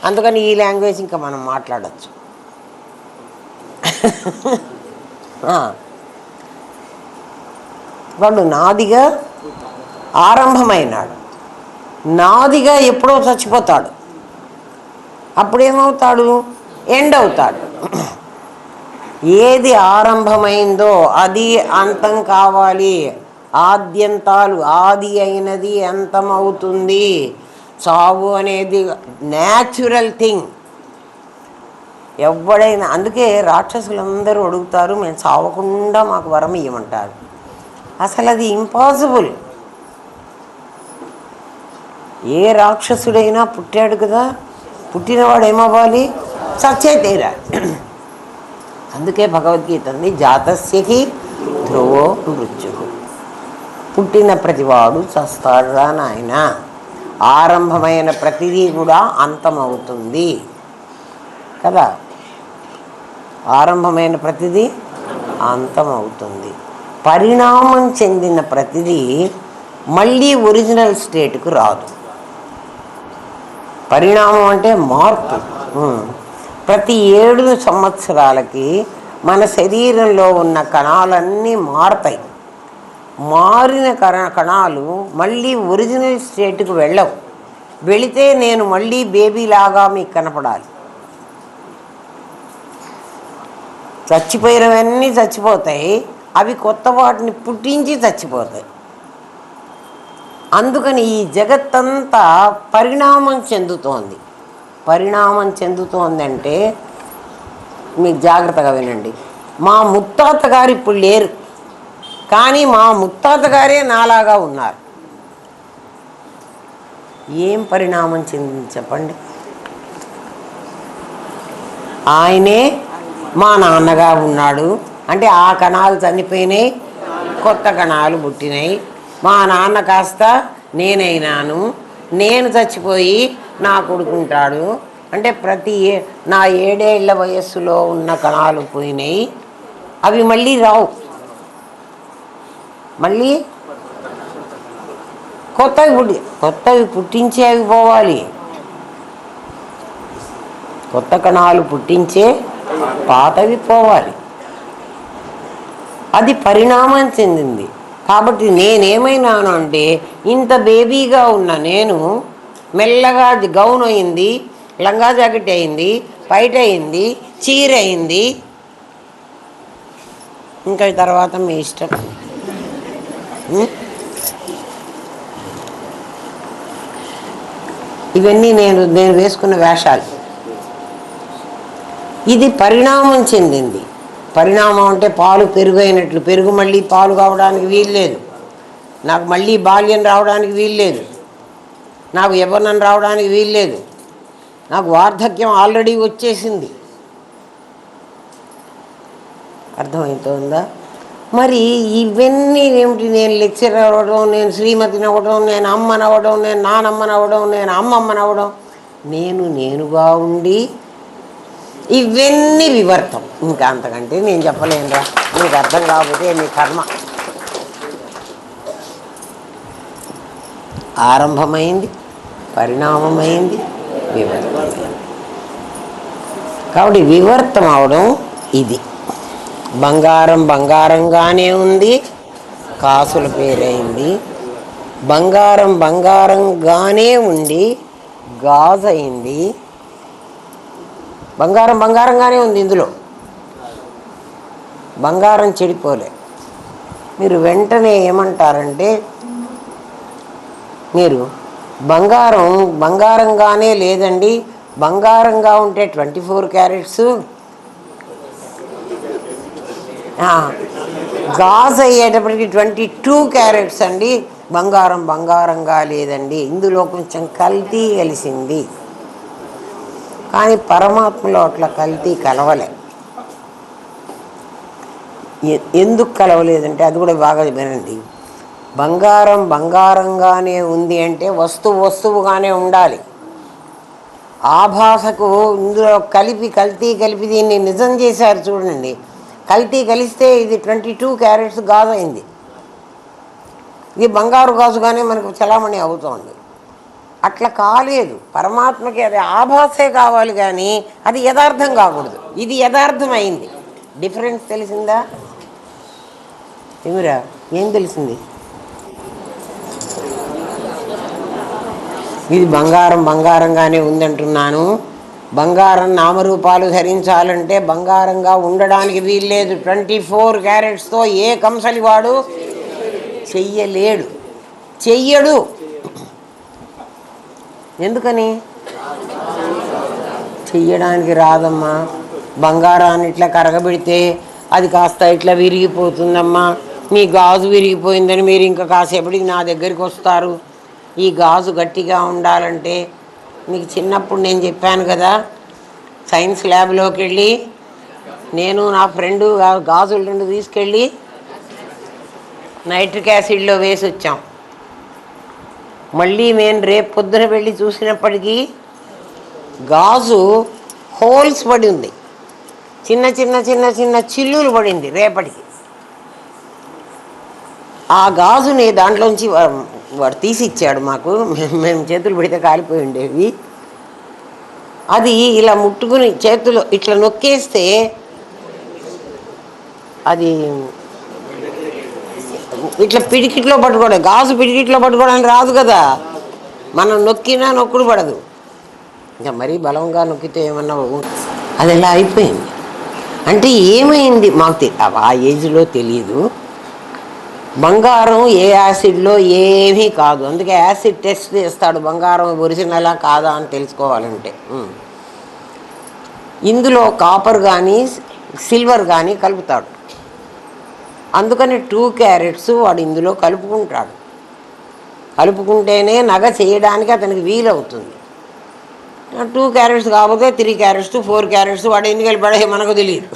అందుకని ఈ లాంగ్వేజ్ ఇంకా మనం మాట్లాడచ్చు. వాడు నాదిగా ఆరంభమైనాడు. నాదిగా ఎప్పుడో చచ్చిపోతాడు. అప్పుడేమవుతాడు? ఎండ్ అవుతాడు. ఏది ఆరంభమైందో అది అంతం కావాలి. ఆద్యంతాలు, ఆది అయినది అంతమవుతుంది. చావు అనేది న్యాచురల్ థింగ్. ఎవడైనా, అందుకే రాక్షసులందరూ అడుగుతారు, మేము చావకుండా మాకు వరం ఇవ్వమంటారు. అసలు అది ఇంపాసిబుల్. ఏ రాక్షసుడైనా పుట్టాడు కదా, పుట్టినవాడు ఏమవ్వాలి? చచ్చే తీరాలి. అందుకే భగవద్గీత ఉంది, జాతస్యకి ధ్రువో మృత్యు. పుట్టిన ప్రతివాడు చస్తాడురా నాయన. ఆరంభమైన ప్రతిదీ కూడా అంతమవుతుంది కదా. ఆరంభమైన ప్రతిదీ అంతమవుతుంది. పరిణామం చెందిన ప్రతిదీ మళ్ళీ ఒరిజినల్ స్టేట్కు రాదు. పరిణామం అంటే మార్పు. ప్రతి 7 సంవత్సరాలకి మన శరీరంలో ఉన్న కణాలన్నీ మారుతాయి. మారిన కణాలు మళ్ళీ ఒరిజినల్ స్టేట్కు వెళ్ళవు. వెళితే నేను మళ్ళీ బేబీలాగా మీకు కనపడాలి. చచ్చిపోయినవన్నీ చచ్చిపోతాయి, అవి కొత్త వాటిని పుట్టించి చచ్చిపోతాయి. అందుకని ఈ జగత్తంతా పరిణామం చెందుతోంది. పరిణామం చెందుతోందంటే మీకు జాగ్రత్తగా వినండి. మా ముత్తాత గారు ఇప్పుడు లేరు, కానీ మా ముత్తాత గారే నాలాగా ఉన్నారు. ఏం పరిణామం చెందింది చెప్పండి? ఆయనే మా నాన్నగా ఉన్నాడు అంటే ఆ కణాలు చనిపోయినాయి, కొత్త కణాలు పుట్టినాయి. మా నాన్న కాస్త నేనైనాను, నేను చచ్చిపోయి నా కొడుకుంటాడు అంటే నా 7 ఏళ్ల వయస్సులో ఉన్న కణాలు పోయినాయి, అవి మళ్ళీ రావు, మళ్ళీ కొత్తవి పుట్టించే అవి పోవాలి. కొత్త కణాలు పుట్టించే పాతవి పోవాలి. అది పరిణామం చెందింది. కాబట్టి నేనేమైనాను అంటే ఇంత బేబీగా ఉన్న నేను మెల్లగా గౌన్ అయింది, లంగా జాకెట్ అయింది, పైట అయింది, చీర అయింది. ఇంకా తర్వాత మీ ఇష్టం. ఇవన్నీ నేను వేసుకున్న వేషాలు. ఇది పరిణామం చెందింది. పరిణామం అంటే పాలు పెరుగు అయినట్లు. పెరుగు మళ్ళీ పాలు కావడానికి వీల్లేదు. నాకు మళ్ళీ బాల్యం రావడానికి వీల్లేదు. నాకు యవ్వనం రావడానికి వీల్లేదు. నాకు వార్ధక్యం ఆల్రెడీ వచ్చేసింది. అర్థమవుతుందా? మరి ఇవన్నీ ఏమిటి? నేను లెక్చరర్ అవ్వడం, నేను శ్రీమతిని అవ్వడం, నేను అమ్మనవ్వడం, నేను నానమ్మనవ్వడం, నేను అమ్మమ్మనవ్వడం, నేనుగా ఉండి ఇవన్నీ వివర్తం. ఇంకా అంతకంటే నేను చెప్పలేనురా. నీకు అర్థం కాకపోతే నీ కర్మ. ఆరంభమైంది, పరిణామమైంది, వివర్తమైంది. కాబట్టి వివర్తం అవడం ఇది. బంగారం బంగారంగానే ఉంది, కాసుల పేరైంది. బంగారం బంగారంగానే ఉండి గాజు అయింది. బంగారం బంగారంగానే ఉంది, ఇందులో బంగారం చెడిపోలే. మీరు వెంటనే ఏమంటారంటే, మీరు బంగారం బంగారంగానే లేదండి, బంగారంగా ఉంటే 24 క్యారెట్స్, గాజు అయ్యేటప్పటికి 22 క్యారెట్స్ అండి, బంగారం బంగారంగా లేదండి. ఇందులో కొంచెం కల్తీ కలిసింది. కానీ పరమాత్మలో అట్లా కల్తీ కలవలే. ఎందుకు కలవలేదంటే అది కూడా బాగా వినండి. బంగారం బంగారంగానే ఉంది అంటే వస్తువుగానే ఉండాలి. ఆభాసకు ఇందులో కల్తీ కలిపి దీన్ని నిజం చేశారు చూడండి. కల్తీ కలిస్తే ఇది 22 క్యారెట్స్ గాజు అయింది. ఇది బంగారు గాజుగానే మనకు చలామణి అవుతోంది. అట్లా కాలేదు. పరమాత్మకి అది ఆభాసే కావాలి, కానీ అది యథార్థం కాకూడదు. ఇది యథార్థం అయింది. డిఫరెన్స్ తెలిసిందా? ఏమిరా, ఏం తెలిసింది? ఇది బంగారం బంగారంగానే ఉందంటున్నాను. బంగారం నామరూపాలు ధరించాలంటే బంగారంగా ఉండడానికి వీల్లేదు. 24 క్యారెట్స్తో ఏ కంసలివాడు చెయ్యడు. ఎందుకని? చెయ్యడానికి రాదమ్మా. బంగారాన్ని ఇట్లా కరగబెడితే అది కాస్త ఇట్లా విరిగిపోతుందమ్మా. మీ గాజు విరిగిపోయిందని మీరు ఇంకా కాసేపటికి నా దగ్గరికి వస్తారు. ఈ గాజు గట్టిగా ఉండాలంటే మీకు చిన్నప్పుడు నేను చెప్పాను కదా, సైన్స్ ల్యాబ్లోకి వెళ్ళి నేను నా ఫ్రెండు గాజులు 2 తీసుకెళ్ళి నైట్రిక్ యాసిడ్లో వేసి వచ్చాం. మళ్ళీ మేము రేపు పొద్దున వెళ్ళి చూసినప్పటికీ గాజు హోల్స్ పడి ఉంది, చిన్న చిన్న చిన్న చిన్న చిల్లులు పడింది రేపటికి. ఆ గాజుని దాంట్లోంచి వాడు తీసి ఇచ్చాడు మాకు. మేము చేతులు పెడితే కాలిపోయి ఉండేవి. అది ఇలా ముట్టుకుని చేతులు ఇట్లా నొక్కేస్తే అది ఇట్లా పిడికిట్లో పట్టుకోవడం. గాజు పిడికిట్లో పట్టుకోవడానికి రాదు కదా, మనం నొక్కినా నొక్కుడు పడదు. ఇంకా మరీ బలంగా నొక్కితే ఏమన్నా అది ఇలా అయిపోయింది. అంటే ఏమైంది మాకు ఆ ఏజ్లో తెలియదు. బంగారం ఏ యాసిడ్లో ఏమీ కాదు. అందుకే యాసిడ్ టెస్ట్ చేస్తాడు బంగారం ఒరిజినలా కాదా అని తెలుసుకోవాలంటే. ఇందులో కాపర్ కానీ సిల్వర్ కానీ కలుపుతాడు. అందుకని 2 క్యారెట్స్ వాడు ఇందులో కలుపుకుంటాడు. కలుపుకుంటేనే నగ చేయడానికి అతనికి వీలవుతుంది. 2 క్యారెట్స్ కాకపోతే 3 క్యారెట్స్ 4 క్యారెట్స్ వాడు ఎందుకు వెళ్ళిపడే మనకు తెలియదు.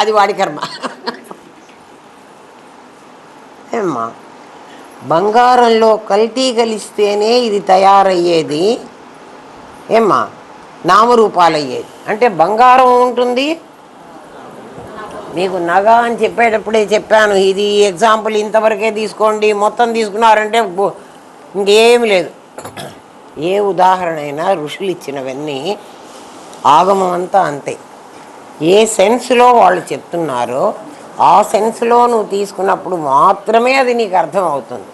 అది వాడి కర్మ. ఏమ్మా, బంగారంలో కల్తీ కలిస్తేనే ఇది తయారయ్యేది. ఏమ్మా, నామరూపాలయ్యేది. అంటే బంగారం ఉంటుంది, మీకు నగ అని చెప్పేటప్పుడే చెప్పాను. ఇది ఎగ్జాంపుల్ ఇంతవరకే తీసుకోండి, మొత్తం తీసుకున్నారంటే ఇంకేమి లేదు. ఏ ఉదాహరణ అయినా ఋషులు ఇచ్చినవన్నీ ఆగమం అంతా అంతే. ఏ సెన్స్లో వాళ్ళు చెప్తున్నారో ఆ సెన్స్లో నువ్వు తీసుకున్నప్పుడు మాత్రమే అది నీకు అర్థం అవుతుంది.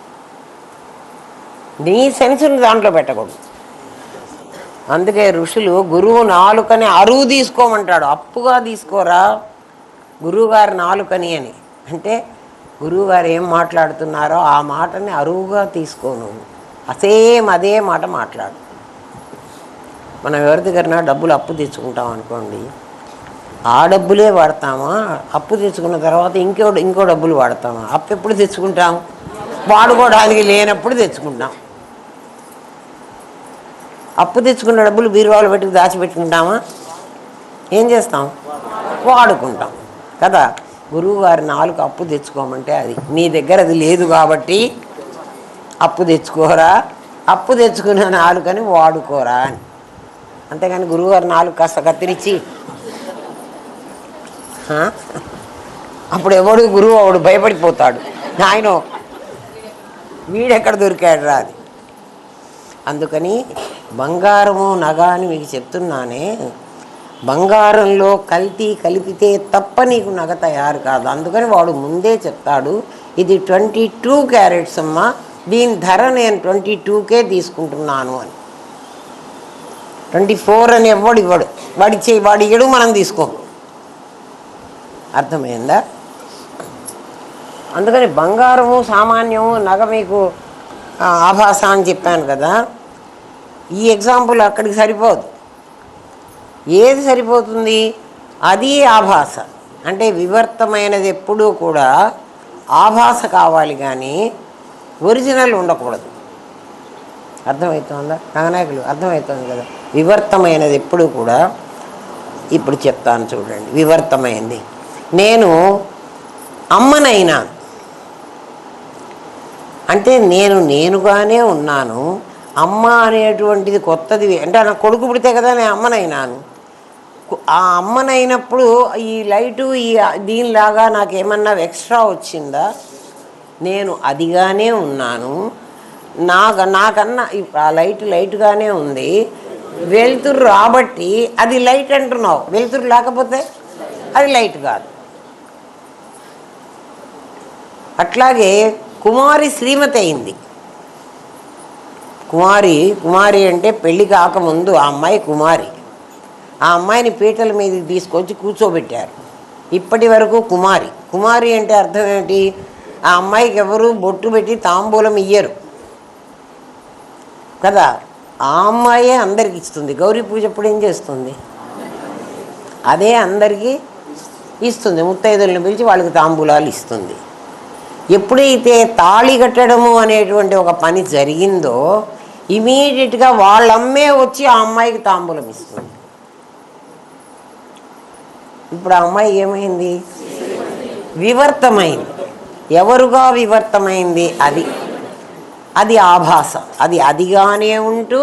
నీ సెన్స్ని దాంట్లో పెట్టకూడదు. అందుకే ఋషులు గురువు నాలుకని అరువు తీసుకోమంటాడు. అప్పుగా తీసుకోరా గురువుగారి నాలుకని అని. అంటే గురువుగారు ఏం మాట్లాడుతున్నారో ఆ మాటని అరువుగా తీసుకోను, అదే మాట మాట్లాడు. మనం ఎవరి దగ్గర డబ్బులు అప్పు తెచ్చుకుంటాం అనుకోండి, ఆ డబ్బులే వాడతామా? అప్పు తెచ్చుకున్న తర్వాత ఇంకో డబ్బులు వాడతామా? అప్పు ఎప్పుడు తెచ్చుకుంటాం? వాడుకోవడానికి లేనప్పుడు తెచ్చుకుంటాం. అప్పు తెచ్చుకున్న డబ్బులు బీరువాలు పెట్టి దాచిపెట్టుకుంటామా? ఏం చేస్తాం? వాడుకుంటాం కదా. గురువుగారి నాలుగు అప్పు తెచ్చుకోమంటే అది నీ దగ్గర అది లేదు కాబట్టి అప్పు తెచ్చుకోరా, అప్పు తెచ్చుకున్న నాలుకని వాడుకోరా అని. అంతేగాని గురువుగారి నాలుగు కాస్త కత్తిరించి అప్పుడు ఎవడు గురువు అవడు భయపడిపోతాడు. ఆయన వీడెక్కడ దొరికాడు రా అది. అందుకని బంగారము నగ అని మీకు చెప్తున్నానే, బంగారంలో కల్తీ కలిపితే తప్ప నీకు నగ తయారు కాదు. అందుకని వాడు ముందే చెప్తాడు, ఇది 22 క్యారెట్స్ అమ్మా, దీని ధర నేను 22కే తీసుకుంటున్నాను అని. 24 అని ఎవడు ఇవ్వడు. వాడి ఇయ్యడు, మనం తీసుకోం. అర్థమైందా? అందుకని బంగారము సామాన్యము, నగ మీకు ఆభాస అని చెప్పాను కదా. ఈ ఎగ్జాంపుల్ అక్కడికి సరిపోదు. ఏది సరిపోతుంది? అది ఆభాస. అంటే వివర్తమైనది ఎప్పుడూ కూడా ఆభాస కావాలి కానీ ఒరిజినల్ ఉండకూడదు. అర్థమవుతుందా రంగనాయకులు? అర్థమవుతుంది కదా. వివర్తమైనది ఎప్పుడూ కూడా, ఇప్పుడు చెప్తాను చూడండి. వివర్తమైంది, నేను అమ్మనైనా అంటే నేనుగానే ఉన్నాను. అమ్మ అనేటువంటిది కొత్తది. అంటే నా కొడుకు పుడితే కదా నేను అమ్మనైనాను. ఆ అమ్మనైనప్పుడు ఈ లైటు దీనిలాగా నాకేమన్నా ఎక్స్ట్రా వచ్చిందా? నేను అదిగానే ఉన్నాను. నాకన్నా ఆ లైట్గానే ఉంది. వెలుతురు రాబట్టి అది లైట్ అంటున్నావు. వెలుతురు లేకపోతే అది లైట్ కాదు. అట్లాగే కుమారి శ్రీమతి అయింది. కుమారి అంటే పెళ్ళి కాకముందు ఆ అమ్మాయి కుమారి. ఆ అమ్మాయిని పీటల మీదకి తీసుకొచ్చి కూర్చోబెట్టారు. ఇప్పటి వరకు కుమారి అంటే అర్థం ఏమిటి? ఆ అమ్మాయికి ఎవరు బొట్టు పెట్టి తాంబూలం ఇయ్యరు కదా. ఆ అమ్మాయే అందరికి ఇస్తుంది. గౌరీ పూజ ఎప్పుడు ఏం చేస్తుంది? అదే అందరికీ ఇస్తుంది. ముత్తైదులను పిలిచి వాళ్ళకి తాంబూలాలు ఇస్తుంది. ఎప్పుడైతే తాళి కట్టడము అనేటువంటి ఒక పని జరిగిందో ఇమీడియట్గా వాళ్ళమ్మే వచ్చి ఆ అమ్మాయికి తాంబూలం ఇస్తుంది. ఇప్పుడు ఆ అమ్మాయి ఏమైంది? వివర్తమైంది. ఎవరుగా వివర్తమైంది? అది ఆభాస. అది అదిగానే ఉంటూ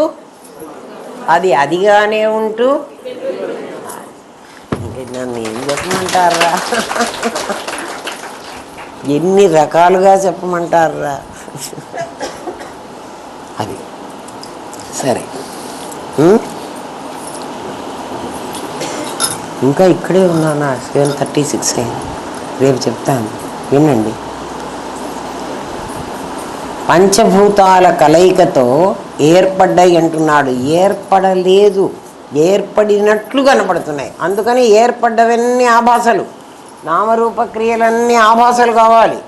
నన్ను ఏం చెప్పమంటారా? ఎన్ని రకాలుగా చెప్పమంటారా? అది సరే. ఇంకా ఇక్కడే ఉన్నానా? 7:36 అయింది. రేపు చెప్తాను, వినండి. పంచభూతాల కలయికతో ఏర్పడ్డాయి అంటున్నాడు. ఏర్పడలేదు, ఏర్పడినట్లు కనపడుతున్నాయి. అందుకని ఏర్పడ్డవన్నీ ఆభాసలు. నామరూపక్రియలన్నీ ఆభాసలు కావాలి.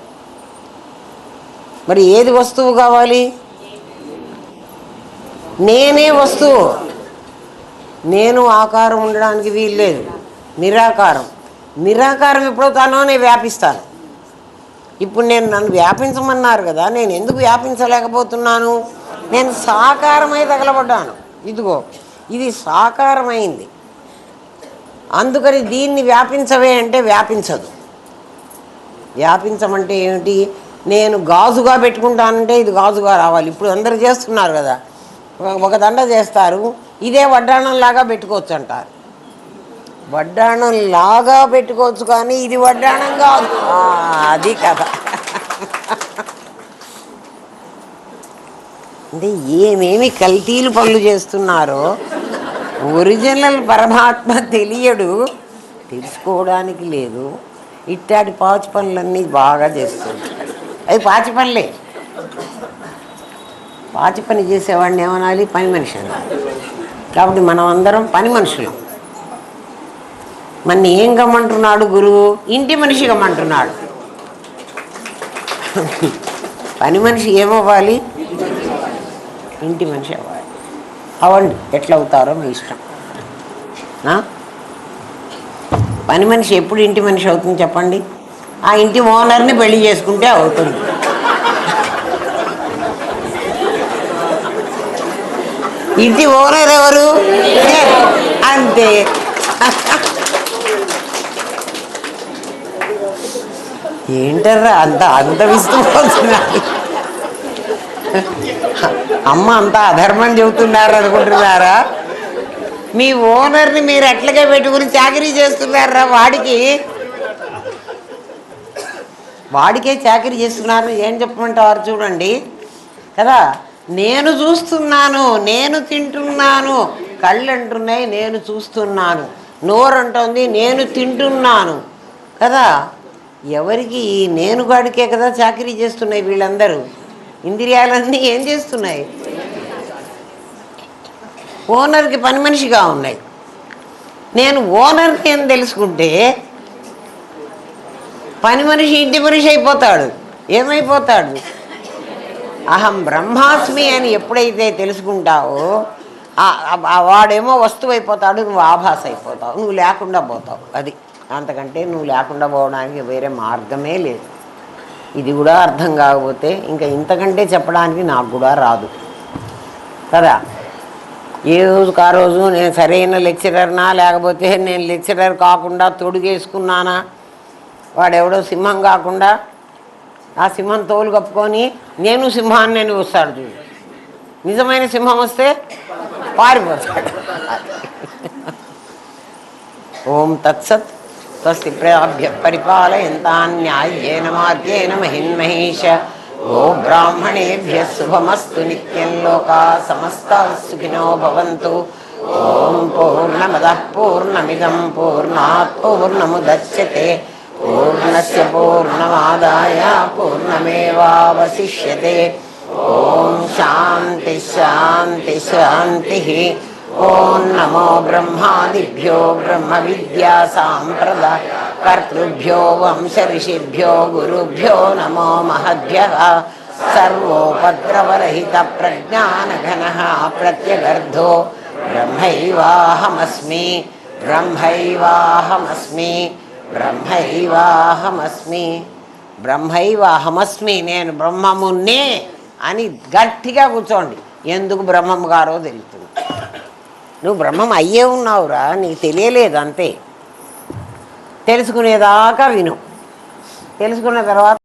మరి ఏది వస్తువు కావాలి? నేనే వస్తువు. నేను ఆకారం ఉండడానికి వీల్లేదు. నిరాకారం. నిరాకారం ఎప్పుడవుతానో నేను వ్యాపిస్తాను. ఇప్పుడు నేను నన్ను వ్యాపించమన్నారు కదా, నేను ఎందుకు వ్యాపించలేకపోతున్నాను? నేను సాకారమై తగలబడ్డాను. ఇదిగో ఇది సాకారమైంది. అందుకని దీన్ని వ్యాపించవే అంటే వ్యాపించదు. వ్యాపించమంటే ఏమిటి? నేను గాజుగా పెట్టుకుంటానంటే ఇది గాజుగా రావాలి. ఇప్పుడు అందరూ చేస్తున్నారు కదా, ఒక దండ చేస్తారు, ఇదే వడ్డాణంలాగా పెట్టుకోవచ్చు అంటారు. వడ్డాణంలాగా పెట్టుకోవచ్చు కానీ ఇది వడ్డాణం కాదు. అది కథ. అంటే ఏమేమి కల్తీలు పనులు చేస్తున్నారో ఒరిజినల్ పరమాత్మ తెలియడు, తెలుసుకోవడానికి లేదు. ఇట్టాటి పాచి పనులన్నీ బాగా చేస్తుంటాడు. అవి పాచి పనులే. పాచి పని చేసేవాడిని ఏమనాలి? పని మనిషి అనాలి. కాబట్టి మనం అందరం పని మనుషులం. మన ఏం గమ్మంటున్నాడు గురువు? ఇంటి మనిషి గమ్మంటున్నాడు. పని మనిషి ఏమవ్వాలి? ఇంటి మనిషి అవ్వాలి. అవ్వండి, ఎట్లా అవుతారో మీ ఇష్టం. పని మనిషి ఎప్పుడు ఇంటి మనిషి అవుతుంది చెప్పండి? ఆ ఇంటి ఓనర్ని పెళ్లి చేసుకుంటే అవుతుంది. ఇంటి ఓనర్ ఎవరు? అంతే. ఏంటర్రా అంత విస్తుపోతున్నారు? అమ్మ అంతా అధర్మం చెబుతున్నారు అనుకుంటున్నారా? మీ ఓనర్ని మీరు అట్లాగే పెట్టుకుని చాకరీ చేస్తున్నారా? వాడికే చాకరీ చేస్తున్నారు. ఏం చెప్పమంటారు చూడండి కదా. నేను చూస్తున్నాను, నేను తింటున్నాను, కళ్ళు అంటున్నాయి నేను చూస్తున్నాను, నోరు అంటుంది నేను తింటున్నాను కదా. ఎవరికి? నేను గాడికే కదా చాకరీ చేస్తున్నాయి వీళ్ళందరూ. ఇంద్రియాలన్నీ ఏం చేస్తున్నాయి? ఓనర్కి పని మనిషిగా ఉన్నాయి. నేను ఓనర్ని అని తెలుసుకుంటే పని మనిషి ఇంటి మనిషి అయిపోతాడు. ఏమైపోతాడు? అహం బ్రహ్మాస్మి అని ఎప్పుడైతే తెలుసుకుంటావో వాడేమో వస్తువు అయిపోతాడు, నువ్వు ఆభాస అయిపోతావు, నువ్వు లేకుండా పోతావు. అది అంతకంటే నువ్వు లేకుండా పోవడానికి వేరే మార్గమే లేదు. ఇది కూడా అర్థం కాకపోతే ఇంకా ఇంతకంటే చెప్పడానికి నాకు కూడా రాదు కదా. ఏ రోజుకు ఆ రోజు నేను సరైన లెక్చరర్నా, లేకపోతే నేను లెక్చరర్ కాకుండా తొడుగేసుకున్నానా, వాడెవడో సింహం కాకుండా ఆ సింహం తోలు కప్పుకొని నేను సింహాన్ని నేను వస్తాడు చూడు. నిజమైన సింహం వస్తే పారిపోతాడు. ఓం తత్సత్. స్వస్తి ప్రజాభ్యః పరిపాలయంతాం న్యాయేన మార్గేణ మహిన్మహేష. గో బ్రాహ్మణేభ్యః శుభమస్తు నిత్యం. లోకాః సమస్తాః సుఖినో భవంతు. ఓం పూర్ణమదః పూర్ణమిదం పూర్ణాత్ పూర్ణముదచ్యతే పూర్ణస్య పూర్ణమాదాయ పూర్ణమేవావశిష్యతే. ఓం శాంతి శాంతి శాంతి. ఓం నమో బ్రహ్మాదిభ్యో బ్రహ్మ విద్యా సాంప్రదాయ కర్తృభ్యో వంశ ఋషిభ్యో గురుభ్యో నమో మహద్భ్యః. సర్వోపద్రవరహిత ప్రజ్ఞానఘనః ప్రత్యగర్ధో బ్రహ్మైవాహమస్మి బ్రహ్మైవాహమస్మి బ్రహ్మైవాహమస్మి బ్రహ్మైవాహమస్మి. నేను బ్రహ్మమున్నే అని గట్టిగా కూర్చోండి. ఎందుకు బ్రహ్మము గారో తెలుస్తుంది. నువ్వు బ్రహ్మం అయ్యే ఉన్నావురా, నీకు తెలియలేదు అంతే. తెలుసుకునేదాకా విను. తెలుసుకున్న తర్వాత